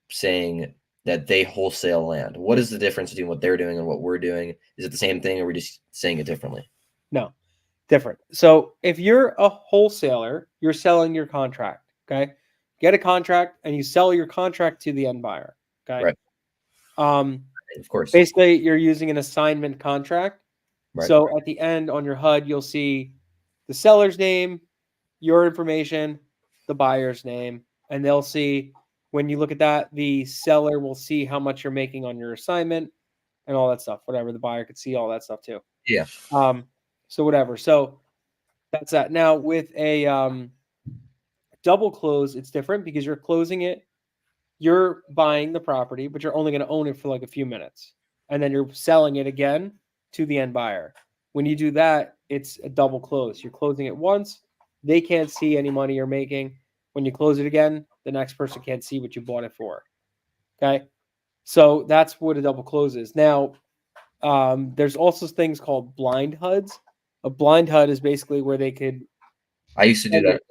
saying that they wholesale land. What is the difference between what they're doing and what we're doing? Is it the same thing, or are we just saying it differently? No, different. So if you're a wholesaler, you're selling your contract. Okay, get a contract and you sell your contract to the end buyer. Okay, Right. Of course. Basically, you're using an assignment contract. Right. So at the end on your HUD, you'll see the seller's name, your information, the buyer's name, and they'll see when you look at that, the seller will see how much you're making on your assignment. and all that stuff. Whatever, the buyer could see all that stuff too. Yeah. So whatever. So that's that. Now with a double close, it's different because you're closing it. You're buying the property, but you're only going to own it for like a few minutes, and then you're selling it again to the end buyer. When you do that, it's a double close. You're closing it once; they can't see any money you're making. When you close it again, the next person can't see what you bought it for. Okay, so that's what a double close is. Now, there's also things called blind HUDs. A blind HUD is basically where they could. I used to do that.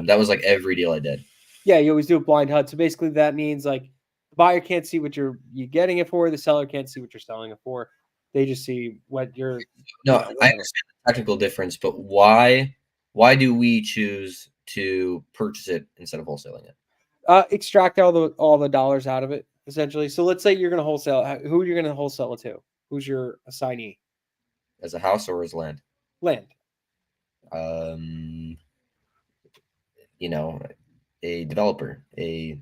That was like every deal I did. Yeah, you always do a blind HUD. So basically, that means like the buyer can't see what you're getting it for. The seller can't see what you're selling it for. They just see what you're. No, you know, I whatever. understand the technical difference, but why do we choose to purchase it instead of wholesaling it? Extract all the dollars out of it essentially. So let's say you're going to wholesale. Who are you going to wholesale it to? Who's your assignee? As a house or as land? Land. You know, a developer, a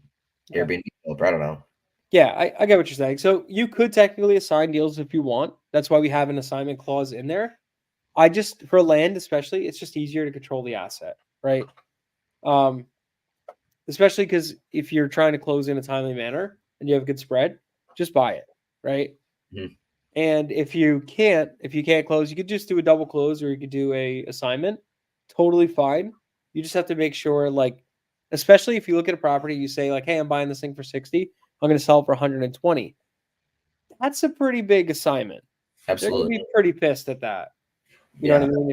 Airbnb developer. I don't know. Yeah, I get what you're saying. So you could technically assign deals if you want. That's why we have an assignment clause in there. I just, for land especially, it's just easier to control the asset, right? Especially because if you're trying to close in a timely manner and you have a good spread, just buy it, right? Mhm. And if you can't close, you could just do a double close or you could do a assignment. Totally fine. You just have to make sure, like, especially if you look at a property, you say like, "Hey, I'm buying this thing for 60. I'm going to sell it for 120." That's a pretty big assignment. They're going to Absolutely. be pretty pissed at that. You know Yeah. what I mean?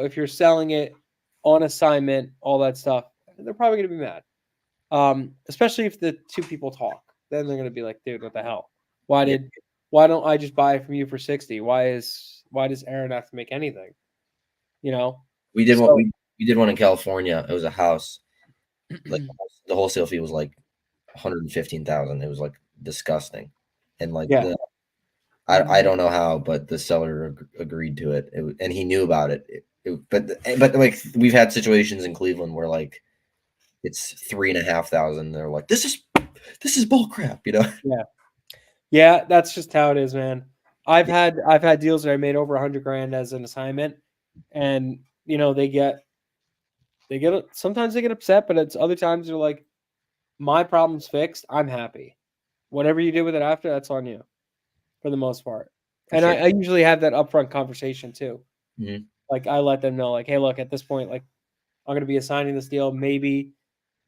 If you're selling it on assignment, all that stuff, they're probably going to be mad. Especially if the two people talk, then they're going to be like, "Dude, what the hell? Why don't I just buy it from you for 60? Why does Aaron have to make anything?" You know? We did So, one. We did one in California. It was a house. Like the wholesale fee was like 115,000. It was like disgusting, and like yeah. I don't know how, but the seller agreed to it, and he knew about it. But like we've had situations in Cleveland where like it's 3,500. They're like, this is bull crap, you know? Yeah. Yeah, that's just how it is, man. I've had deals that I made over 100 grand as an assignment, and you know they get sometimes they get upset, but it's other times they're like, "My problem's fixed. I'm happy. Whatever you do with it after, that's on you." For the most part. For And sure. I usually have that upfront conversation too. Mhm. Like I let them know, like, "Hey, look, at this point, like I'm going to be assigning this deal. Maybe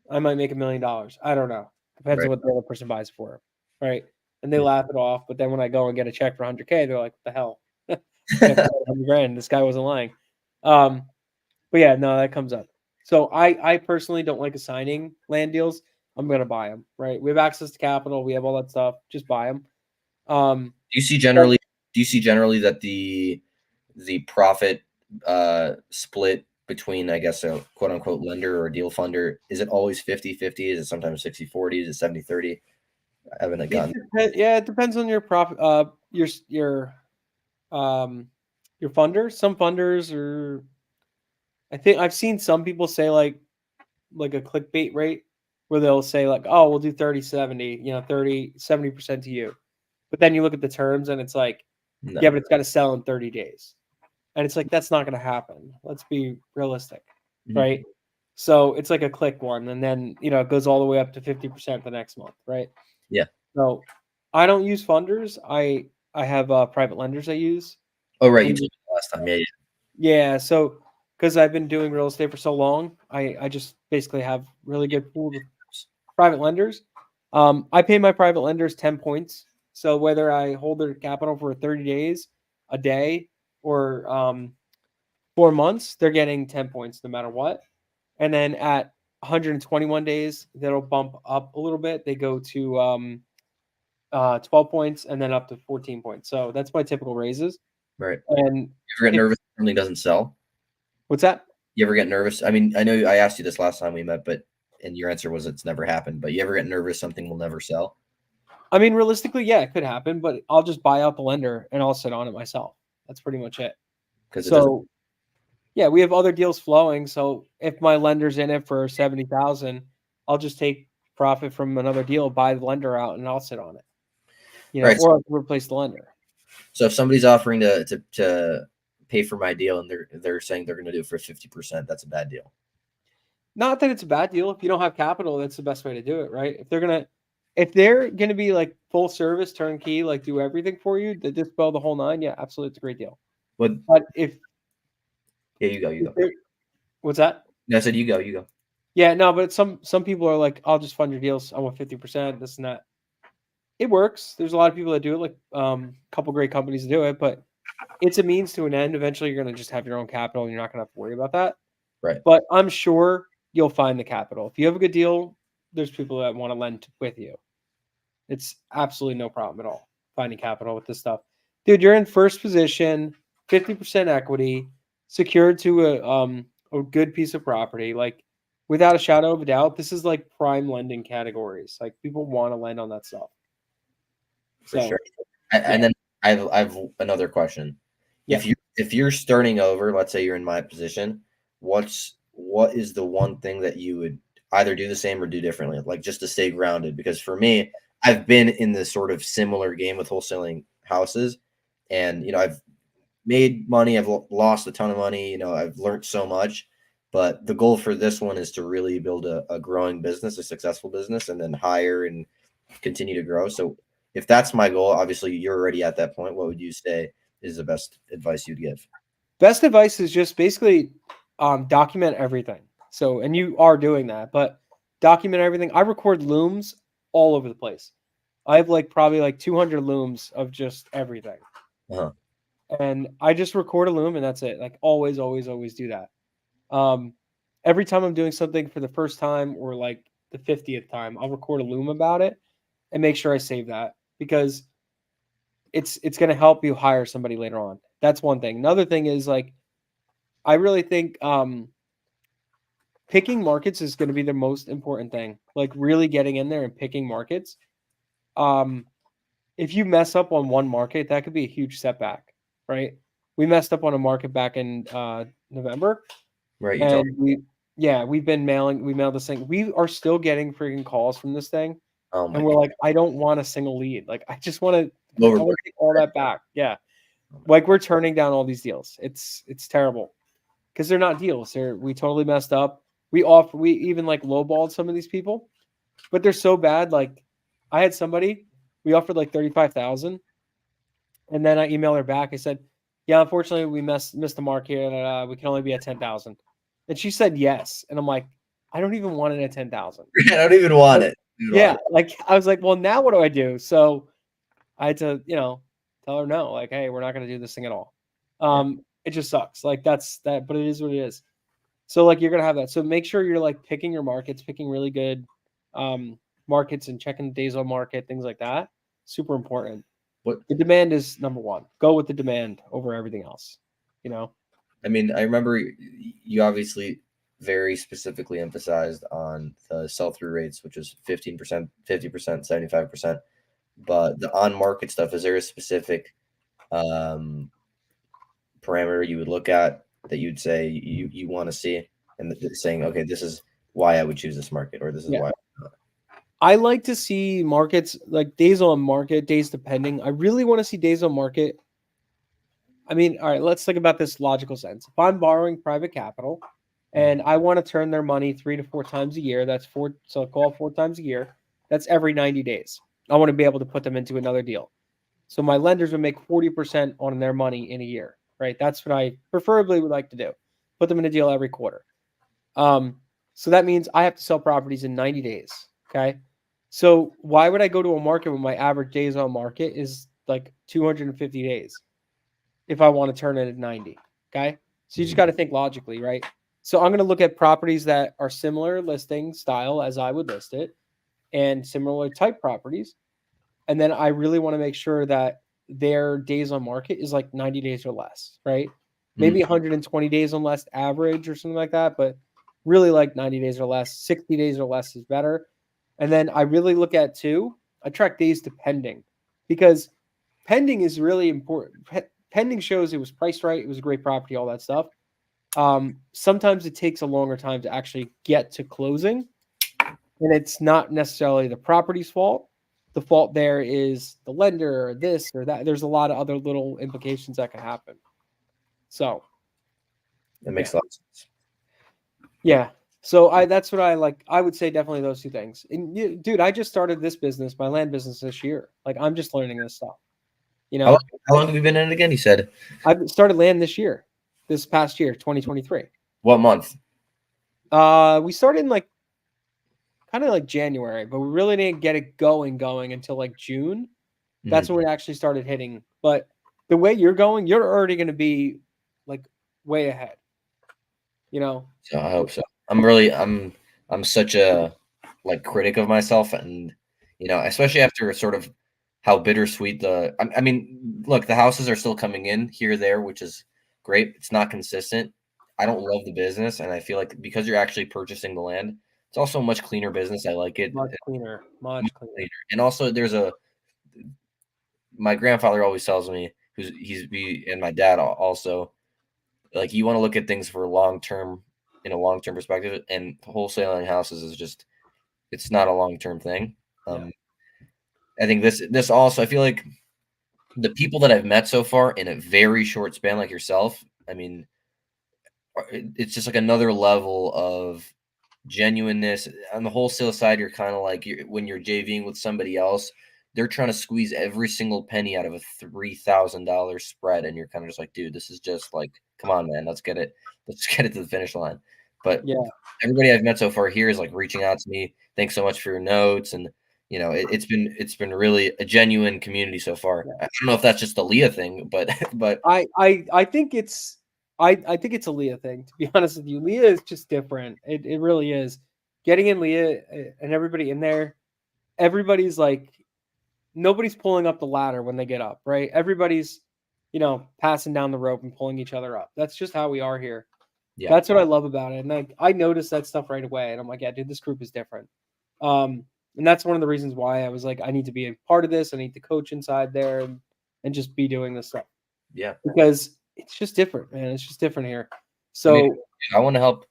I might make $1 million. I don't know. Depends on Right. what the other person buys for, right?" And they laugh it off. But then when I go and get a check for 100K, they're like, "What the hell? Check for 100 grand. This guy wasn't lying." But yeah, no, that comes up. So I personally don't like assigning land deals. I'm going to buy them, right? We have access to capital. We have all that stuff. Just buy them. Do you see generally that the profit split between, I guess, a quote unquote lender or deal funder, is it always 50-50? Is it sometimes 60-40? Is it 70-30? I haven't gotten. It depends on your profit. Your funder. Some funders are. I think I've seen some people say like a clickbait rate where they'll say like, "Oh, we'll do 30-70, 70% to you." But then you look at the terms and it's like, No. yeah, but it's got to sell in 30 days. And it's like, that's not going to happen. Let's be realistic, right? So it's like a click one. And then, it goes all the way up to 50% the next month, right? Yeah. So I don't use funders. I have private lenders I use. Oh, right. You told me last time. Yeah. Yeah. So because I've been doing real estate for so long, I just basically have really good pool of private lenders. I pay my private lenders 10 points. So whether I hold their capital for 30 days, a day, or 4 months, they're getting 10 points no matter what. And then at 121 days, that'll bump up a little bit. They go to 12 points and then up to 14 points. So that's my typical raises. Right. And You ever get nervous if something doesn't sell? What's that? You ever get nervous? I mean, I know I asked you this last time we met, and your answer was it's never happened. But you ever get nervous something will never sell? I mean, realistically, yeah, it could happen, but I'll just buy out the lender and I'll sit on it myself. That's pretty much it. Yeah, we have other deals flowing. So if my lender's in it for 70,000, I'll just take profit from another deal, buy the lender out, and I'll sit on it. Right. or replace the lender. So if somebody's offering to pay for my deal and they're saying they're going to do it for 50%, that's a bad deal. Not that it's a bad deal. If you don't have capital, that's the best way to do it, right? If they're gonna be like full service, turnkey, like do everything for you, to dispel the whole nine, yeah, absolutely, it's a great deal. But But if you go. What's that? No, I said you go. Yeah, no, but some people are like, I'll just fund your deals. I want 50%, this and that. It works. There's a lot of people that do it, like a couple great companies do it, but it's a means to an end. Eventually, you're gonna just have your own capital, and you're not gonna have to worry about that. Right. But I'm sure you'll find the capital. If you have a good deal, there's people that want to lend with you. It's absolutely no problem at all finding capital with this stuff. Dude, you're in first position, 50% equity, secured to a good piece of property. Like, without a shadow of a doubt, this is like prime lending categories. Like, people want to lend on that stuff. For sure. And then I've another question. Yeah. If you're starting over, let's say you're in my position, what is the one thing that you would either do the same or do differently, like just to stay grounded? Because for me, I've been in this sort of similar game with wholesaling houses, and I've made money, I've lost a ton of money, I've learned so much, but the goal for this one is to really build a growing business, a successful business, and then hire and continue to grow. So if that's my goal, obviously you're already at that point. What would you say is the best advice you'd give? Best advice is just basically document everything. So, and you are doing that, but document everything. I record looms all over the place. I have probably 200 looms of just everything. Uh-huh. And I just record a loom and that's it. Like always, always, always do that. Every time I'm doing something for the first time or like the 50th time, I'll record a loom about it and make sure I save that because it's going to help you hire somebody later on. That's one thing. Another thing is I really think picking markets is going to be the most important thing. Like really getting in there and picking markets. If you mess up on one market, that could be a huge setback, right? We messed up on a market back in November. Right. And we mailed this thing. We are still getting freaking calls from this thing. Oh my and we're God. like, I don't want a single lead. Like, I just want to take all that back. Yeah. Like we're turning down all these deals. It's terrible because they're not deals. We totally messed up. We even lowballed some of these people, but they're so bad. Like I had somebody, we offered like 35,000. And then I emailed her back. I said, yeah, unfortunately we missed the mark here. And we can only be at 10,000. And she said yes. And I'm like, I don't even want it at 10,000. I don't even want it. Yeah. Like I was like, well, now what do I do? So I had to, tell her no, like, hey, we're not going to do this thing at all. It just sucks. Like that's that, but it is what it is. So like you're going to have that. So make sure you're like picking your markets, picking really good markets and checking the days on market, things like that. Super important. The demand is number one. Go with the demand over everything else. I mean, I remember you obviously very specifically emphasized on the sell-through rates, which is 15%, 50%, 75%. But the on-market stuff, is there a specific parameter you would look at that you'd say you want to see, and saying, okay, this is why I would choose this market, or this is why? I like to see markets like days on market, days depending. I really want to see days on market. I mean, all right, let's think about this logical sense. If I'm borrowing private capital and I want to turn their money 3 to 4 times a year, that's four. So call 4 times a year. That's every 90 days. I want to be able to put them into another deal. So my lenders would make 40% on their money in a year, right? That's what I preferably would like to do. Put them in a deal every quarter. So that means I have to sell properties in 90 days. Okay. So why would I go to a market when my average days on market is like 250 days if I want to turn it at 90? Okay. So you just got to think logically, right? So I'm going to look at properties that are similar listing style as I would list it and similar type properties. And then I really want to make sure that their days on market is like 90 days or less, right? Maybe 120 days on less average or something like that, but really like 90 days or less, 60 days or less is better. And then I really look at I track days to pending because pending is really important. Pending shows it was priced right. It was a great property, all that stuff. Sometimes it takes a longer time to actually get to closing, and it's not necessarily the property's fault. the fault there is the lender or this or that. There's a lot of other little implications that can happen. So That makes a lot of sense. yeah. So that's what I like. I would say definitely those two things. And dude, I just started this business, my land business this year. Like I'm just learning this stuff. You know, How long have you been in it again? You said I've started land this past year, 2023. what month? We started in like kind of like January, but we really didn't get it going until like June. That's when it actually started hitting. But the way you're going, you're already going to be like way ahead. You know. So I hope so. I'm such a like critic of myself, and especially after sort of how bittersweet I mean, look, the houses are still coming in here there, which is great. It's not consistent. I don't love the business, and I feel like because you're actually purchasing the land, it's also a much cleaner business. I like it. Much cleaner. And also there's my grandfather always tells me and my dad also, like, you want to look at things for in a long-term perspective, and wholesaling houses is just, it's not a long-term thing. I think this also, I feel like the people that I've met so far in a very short span, like yourself, I mean, it's just like another level of genuineness. On the wholesale side, you're kind of like, when you're JVing with somebody else, they're trying to squeeze every single penny out of a $3,000 spread, and you're kind of just like, dude, this is just like, come on, man, let's get it to the finish line. But everybody I've met so far here is like reaching out to me. Thanks so much for your notes, and it's been really a genuine community so far. I don't know if that's just a Leah thing, but I think it's I think it's a Leah thing, to be honest with you. Leah is just different. It really is. Getting in Leah and everybody in there, everybody's like, nobody's pulling up the ladder when they get up, right? Everybody's, passing down the rope and pulling each other up. That's just how we are here. yeah, That's what I love about it. And I noticed that stuff right away. And I'm like, yeah, dude, this group is different. And that's one of the reasons why I was like, I need to be a part of this. I need to coach inside there and just be doing this stuff. Yeah. Because it's just different, man. It's just different here. So I want to help.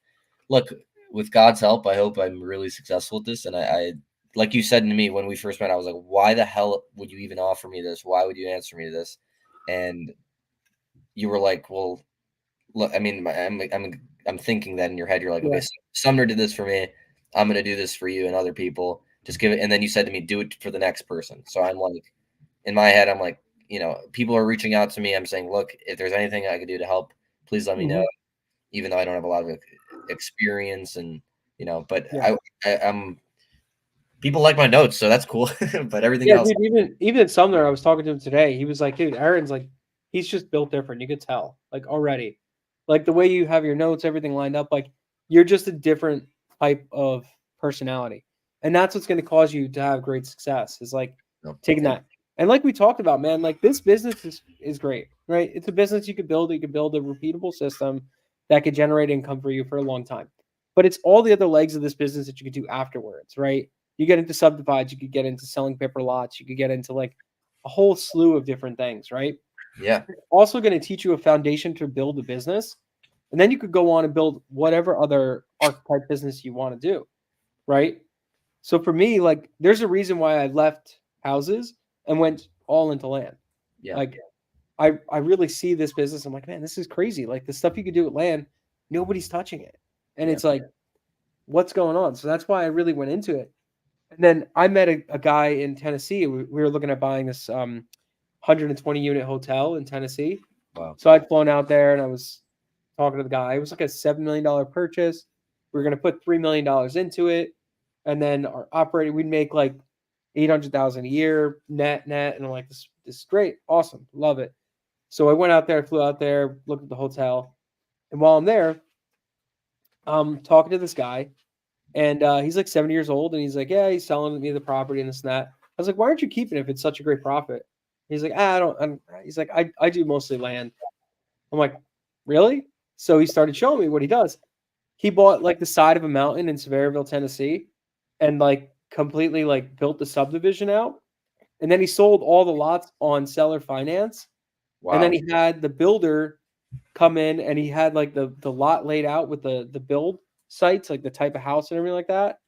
Look, with God's help, I hope I'm really successful with this. And I like you said to me when we first met, I was like, why the hell would you even offer me this? Why would you answer me this? And you were like, well, look, I mean, I'm thinking that in your head, you're like, okay, Sumner did this for me. I'm going to do this for you and other people. Just give it. And then you said to me, do it for the next person. So I'm like, in my head, I'm like, people are reaching out to me. I'm saying, look, if there's anything I could do to help, please let me know. Even though I don't have a lot of experience, and but I'm people like my notes, so that's cool. But everything else, dude, even Sumner, I was talking to him today. He was like, dude, Aaron's like, he's just built different. You could tell, like, already, like the way you have your notes, everything lined up, like you're just a different type of personality, and that's what's going to cause you to have great success. Is like taking that. And like we talked about, man, like this business is great, right? It's a business you could build. You could build a repeatable system that could generate income for you for a long time. But it's all the other legs of this business that you could do afterwards, right? You get into subdivides, you could get into selling paper lots, you could get into like a whole slew of different things, right? Yeah. It's also going to teach you a foundation to build a business. And then you could go on and build whatever other archetype business you want to do, right? So for me, like, there's a reason why I left houses and went all into land. Yeah. Like, I really see this business. I'm like, man, this is crazy. Like the stuff you could do with land, nobody's touching it. And it's like, what's going on? So that's why I really went into it. And then I met a guy in Tennessee. We were looking at buying this 120 unit hotel in Tennessee. Wow. So I'd flown out there and I was talking to the guy. It was like a $7 million purchase. We were going to put $3 million into it. And then our operating, we'd make like 800,000 a year net. And I'm like, this is great. Awesome. Love it. So I went out there, flew out there, looked at the hotel. And while I'm there, I'm talking to this guy. And he's like 70 years old. And he's like, yeah, he's selling me the property and this and that. I was like, why aren't you keeping it if it's such a great profit? He's like, he's like, I do mostly land. I'm like, really? So he started showing me what he does. He bought like the side of a mountain in Sevierville, Tennessee, and like completely like built the subdivision out. And then he sold all the lots on seller finance. Wow. And then he had the builder come in and he had like the lot laid out with the build sites, like the type of house and everything like that.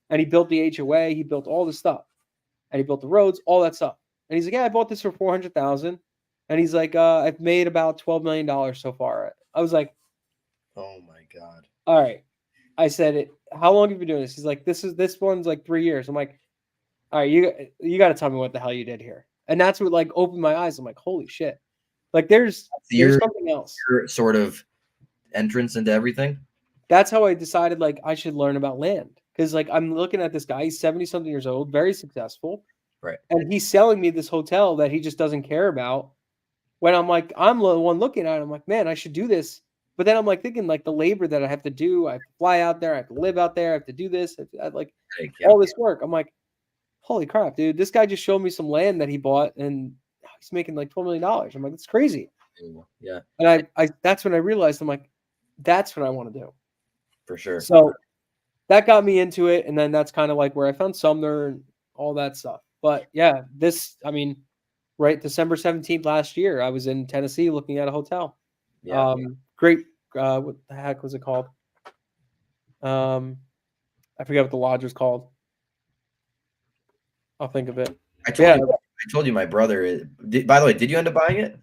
And he built the HOA, he built all the stuff. and he built the roads, all that stuff. And he's like, yeah, I bought this for 400,000, and he's like, I've made about $12 million so far. I was like, Oh my god. all right. I said, how long have you been doing this? He's like, this one's like 3 years. I'm like, all right, you got to tell me what the hell you did here. And that's what like opened my eyes. I'm like, holy shit. Like there's something else. Your sort of entrance into everything. That's how I decided like I should learn about land. Because like I'm looking at this guy, he's 70-something years old, very successful. Right. And he's selling me this hotel that he just doesn't care about. When I'm like, I'm the one looking at it, I'm like, man, I should do this. But then I'm like thinking like the labor that I have to do, I have to fly out there, I have to live out there, I have to do this, I like all this work. I'm like, holy crap, dude, this guy just showed me some land that he bought and he's making like $12 million. I'm like, it's crazy. Yeah. And I that's when I realized, I'm like, that's what I want to do. For sure. So that got me into it. And then that's kind of like where I found Sumner and all that stuff. But yeah, right, December 17th last year, I was in Tennessee looking at a hotel. Yeah. Great. What the heck was it called? I forget what the lodge was called. I'll think of it. I told you my brother. By the way, did you end up buying it?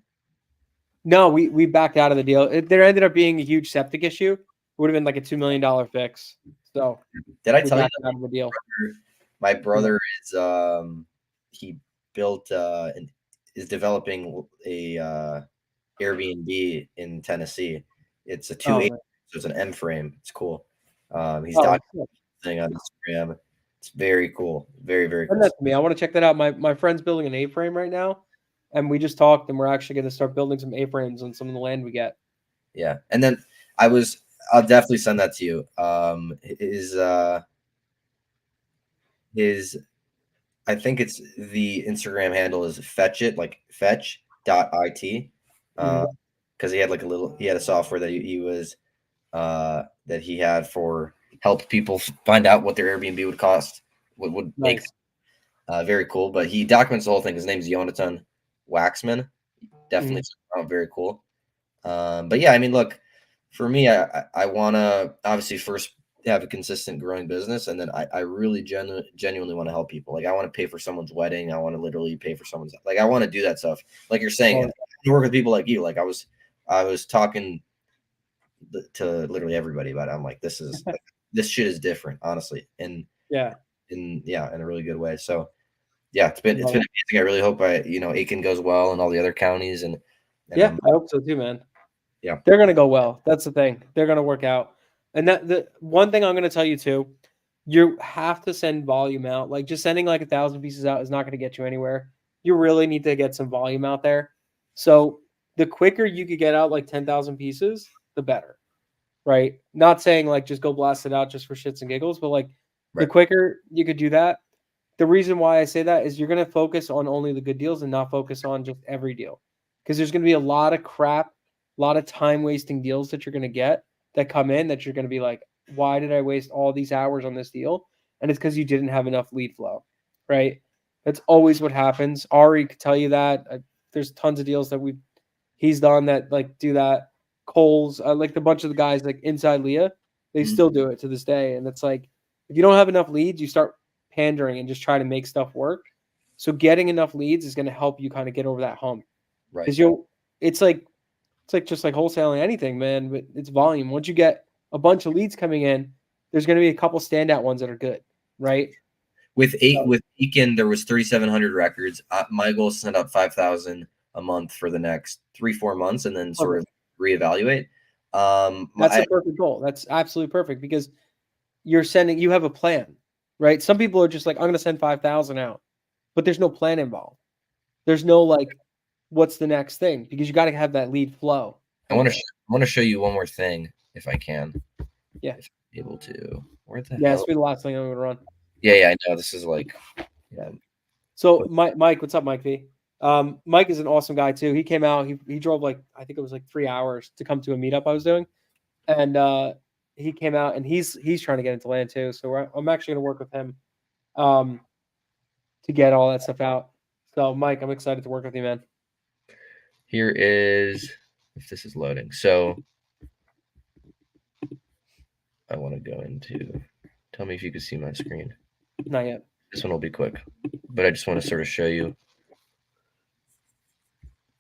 No, we backed out of the deal. There ended up being a huge septic issue. It would have been like a $2 million fix. So did I tell you out of the deal? My brother is he built and is developing a Airbnb in Tennessee. It's a 280, so it's an M frame. It's cool. He's documenting on Instagram. It's very cool. Very, very cool. Send that to me. I want to check that out. My friend's building an A-frame right now, and we just talked, and we're actually going to start building some A-frames on some of the land we get. Yeah, and then I'll definitely send that to you. His I think it's the Instagram handle is fetchit, like fetch.it. Because he had like he had a software that he was that he had for help people find out what their Airbnb would cost, what would make very cool. But he documents the whole thing. His name's Jonathan Waxman. Definitely very cool. But yeah, I mean, look, for me, I want to obviously first have a consistent growing business, and then I really genuinely want to help people. Like I want to pay for someone's wedding. I want to literally pay for someone's, like I want to do that stuff. Like you're saying, I work with people like you. Like I was talking to literally everybody about it. I'm like, this shit is different, honestly, and in a really good way. So yeah, it's been amazing. I really hope Aiken goes well and all the other counties, and I hope so too, man. Yeah, they're gonna go well. That's the thing. They're gonna work out. And that the one thing I'm gonna tell you too, you have to send volume out. Like just sending like 1,000 pieces out is not gonna get you anywhere. You really need to get some volume out there. So the quicker you could get out like 10,000 pieces, the better. Right? Not saying like just go blast it out just for shits and giggles, but like the quicker you could do that. The reason why I say that is you're gonna focus on only the good deals and not focus on just every deal. Because there's gonna be a lot of crap, a lot of time wasting deals that you're gonna get that come in that you're going to be like, why did I waste all these hours on this deal? And it's because you didn't have enough lead flow, right? That's always what happens. Ari could tell you that. There's tons of deals that he's done that like do that. Coles, like the bunch of the guys like inside Leah, they still do it to this day. And it's like, if you don't have enough leads, you start pandering and just try to make stuff work. So getting enough leads is going to help you kind of get over that hump. Right. Because it's like just like wholesaling anything, man, but it's volume. Once you get a bunch of leads coming in, there's going to be a couple standout ones that are good, right? With Aiken, there was 3,700 records. My goal is to send out 5,000 a month for the next 3-4 months, and then sort of reevaluate. That's a perfect goal. That's absolutely perfect because you have a plan, right? Some people are just like, I'm going to send 5,000 out, but there's no plan involved. There's no like, what's the next thing? Because you got to have that lead flow. I want to show you one more thing if I can. Yeah. If I'm able to. Where the hell? Yeah, it's be the last thing I'm going to run. Yeah, I know. This is like. Yeah. So Mike, what's up, Mike V? Mike is an awesome guy too. He came out. He drove like I think it was like 3 hours to come to a meetup I was doing, and he came out and he's trying to get into land too. So I'm actually going to work with him, to get all that stuff out. So Mike, I'm excited to work with you, man. Here is, if this is loading. So I want to go into, tell me if you can see my screen. Not yet. This one will be quick, but I just want to sort of show you.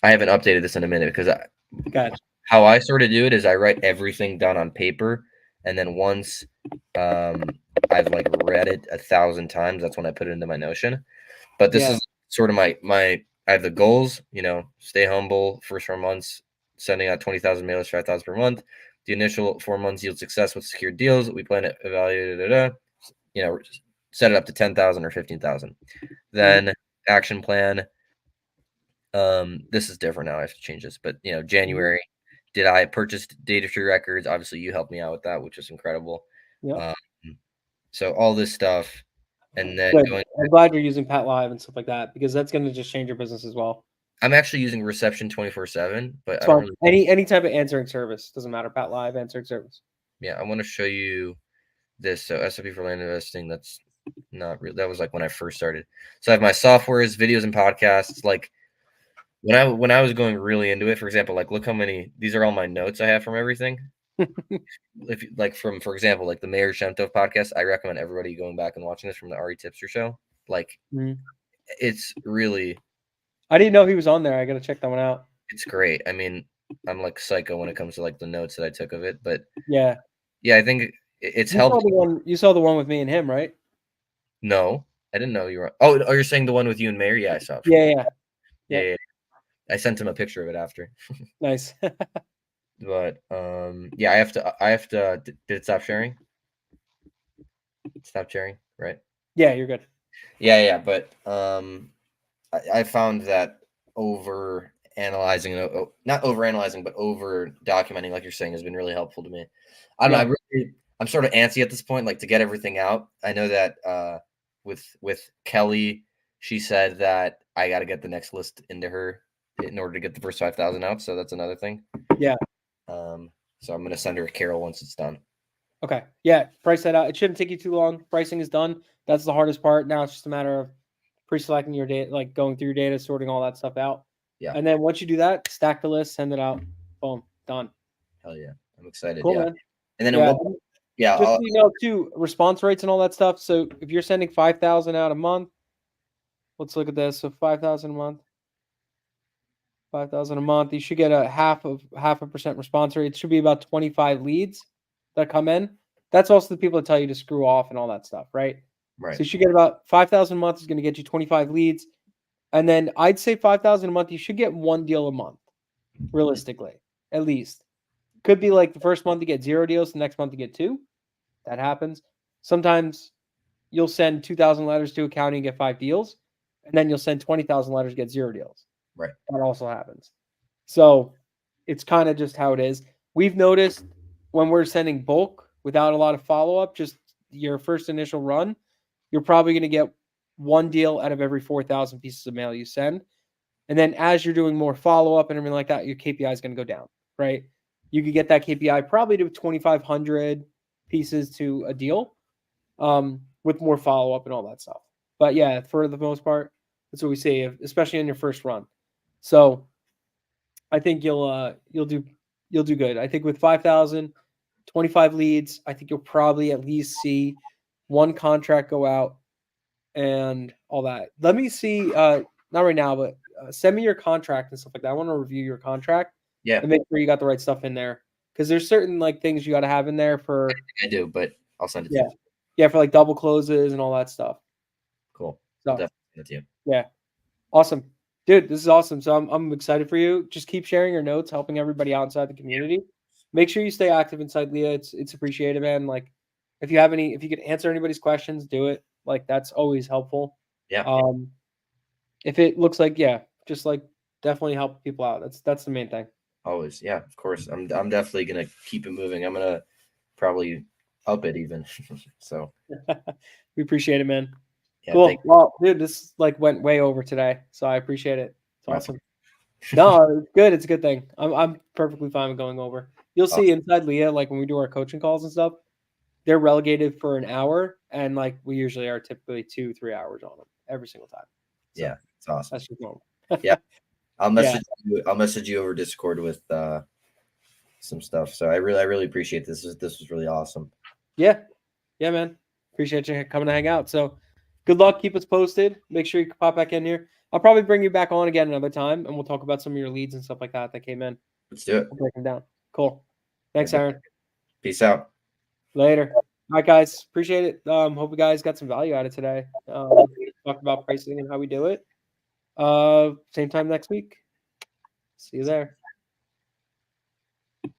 I haven't updated this in a minute because how I sort of do it is I write everything down on paper, and then once I've like read it 1,000 times, that's when I put it into my Notion. But this is sort of my I have the goals, stay humble, first 4 months, sending out 20,000 mailers, 5,000 per month. The initial 4 months yield success with secured deals. We plan to evaluate, set it up to 10,000 or 15,000. Then action plan. This is different now. I have to change this, but January, did I purchase data tree records? Obviously, you helped me out with that, which is incredible. Yeah. So all this stuff, and then I'm glad you're using Pat Live and stuff like that because that's going to just change your business as well. I'm actually using Reception 24/7, but I don't really any type of answering service doesn't matter. Pat Live answering service. Yeah, I want to show you this. So SOP for land investing. That's not real. That was like when I first started. So I have my softwares, videos, and podcasts. Like when I was going really into it, for example, like look how many. These are all my notes I have from everything. If like for example, like the Mayor Shemtov podcast, I recommend everybody going back and watching this from the Ari Tipster show. Like it's really. I didn't know he was on there. I got to check that one out. It's great. I mean, I'm like psycho when it comes to like the notes that I took of it, but yeah, I think it's helped. You saw the one with me and him, right? No, I didn't know you were. Oh, you're saying the one with you and Mary? Yeah, I saw it. Yeah. I sent him a picture of it after. Nice. But yeah, I have to. Did it stop sharing? Stop sharing, right? Yeah, you're good. Yeah, but I found that over analyzing, not over analyzing, but over documenting, like you're saying, has been really helpful to me. I don't know. I'm sort of antsy at this point, like to get everything out. I know that with Kelly, she said that I got to get the next list into her in order to get the first 5,000 out. So that's another thing. Yeah. So I'm gonna send her a Carol once it's done. Okay. Yeah. Price that out. It shouldn't take you too long. Pricing is done. That's the hardest part. Now it's just a matter of pre-selecting your data, like going through your data, sorting all that stuff out. Yeah. And then once you do that, stack the list, send it out. Boom. Done. Hell yeah. I'm excited. Cool, yeah. Man. And then just so you know too, response rates and all that stuff. So if you're sending 5,000 out a month, let's look at this. So 5,000 a month. 5,000 a month. You should get a half a percent response rate. It should be about 25 leads that come in. That's also the people that tell you to screw off and all that stuff, right? Right. So you should get about 5,000 a month is going to get you 25 leads. And then I'd say 5,000 a month, you should get one deal a month, realistically, at least. Could be like the first month you get 0 deals, the next month you get 2. That happens. Sometimes you'll send 2,000 letters to a county and get 5 deals. And then you'll send 20,000 letters, get 0 deals. Right. That also happens. So it's kind of just how it is. We've noticed when we're sending bulk without a lot of follow-up, just your first initial run, you're probably going to get 1 deal out of every 4,000 pieces of mail you send. And then as you're doing more follow-up and everything like that, your KPI is going to go down, right? You could get that KPI probably to 2,500 pieces to a deal with more follow-up and all that stuff. But yeah, for the most part, that's what we see, especially in your first run. So I think you'll do good. I think with 5,000, 25 leads, I think you'll probably at least see 1 contract go out and all that. Let me see, not right now, but send me your contract and stuff like that. I want to review your contract. Yeah. And make sure you got the right stuff in there. Because there's certain like things you got to have in there for. I do, but I'll send it to you. Yeah, for like double closes and all that stuff. Cool. So, I'll definitely send it to you. Yeah. Awesome. Dude, this is awesome. So I'm excited for you. Just keep sharing your notes, helping everybody out inside the community. Make sure you stay active inside Leah. It's appreciated, man. Like if you could answer anybody's questions, do it. Like that's always helpful. Yeah. If it looks like, just like definitely help people out. That's the main thing. Always. Yeah, of course. I'm definitely gonna keep it moving. I'm gonna probably up it even. So we appreciate it, man. Yeah, cool. Well, dude, this like went way over today, so I appreciate it. It's awesome. No, it's good. It's a good thing. I'm perfectly fine with going over. You'll see inside Leah, like when we do our coaching calls and stuff, they're relegated for an hour, and like we usually are typically 2-3 hours on them every single time. So yeah, it's awesome. That's just normal. Yeah, I'll message you over Discord with some stuff. So I really appreciate this. This was really awesome. Yeah, man. Appreciate you coming to hang out. So Good luck. Keep us posted. Make sure you pop back in here. I'll probably bring you back on again another time, and we'll talk about some of your leads and stuff like that came in. Let's do it. We'll break them down. Cool. Thanks, Aaron. Peace out. Later. All right, guys. Appreciate it. Hope you guys got some value out of today. Talk about pricing and how we do it. Same time next week. See you there.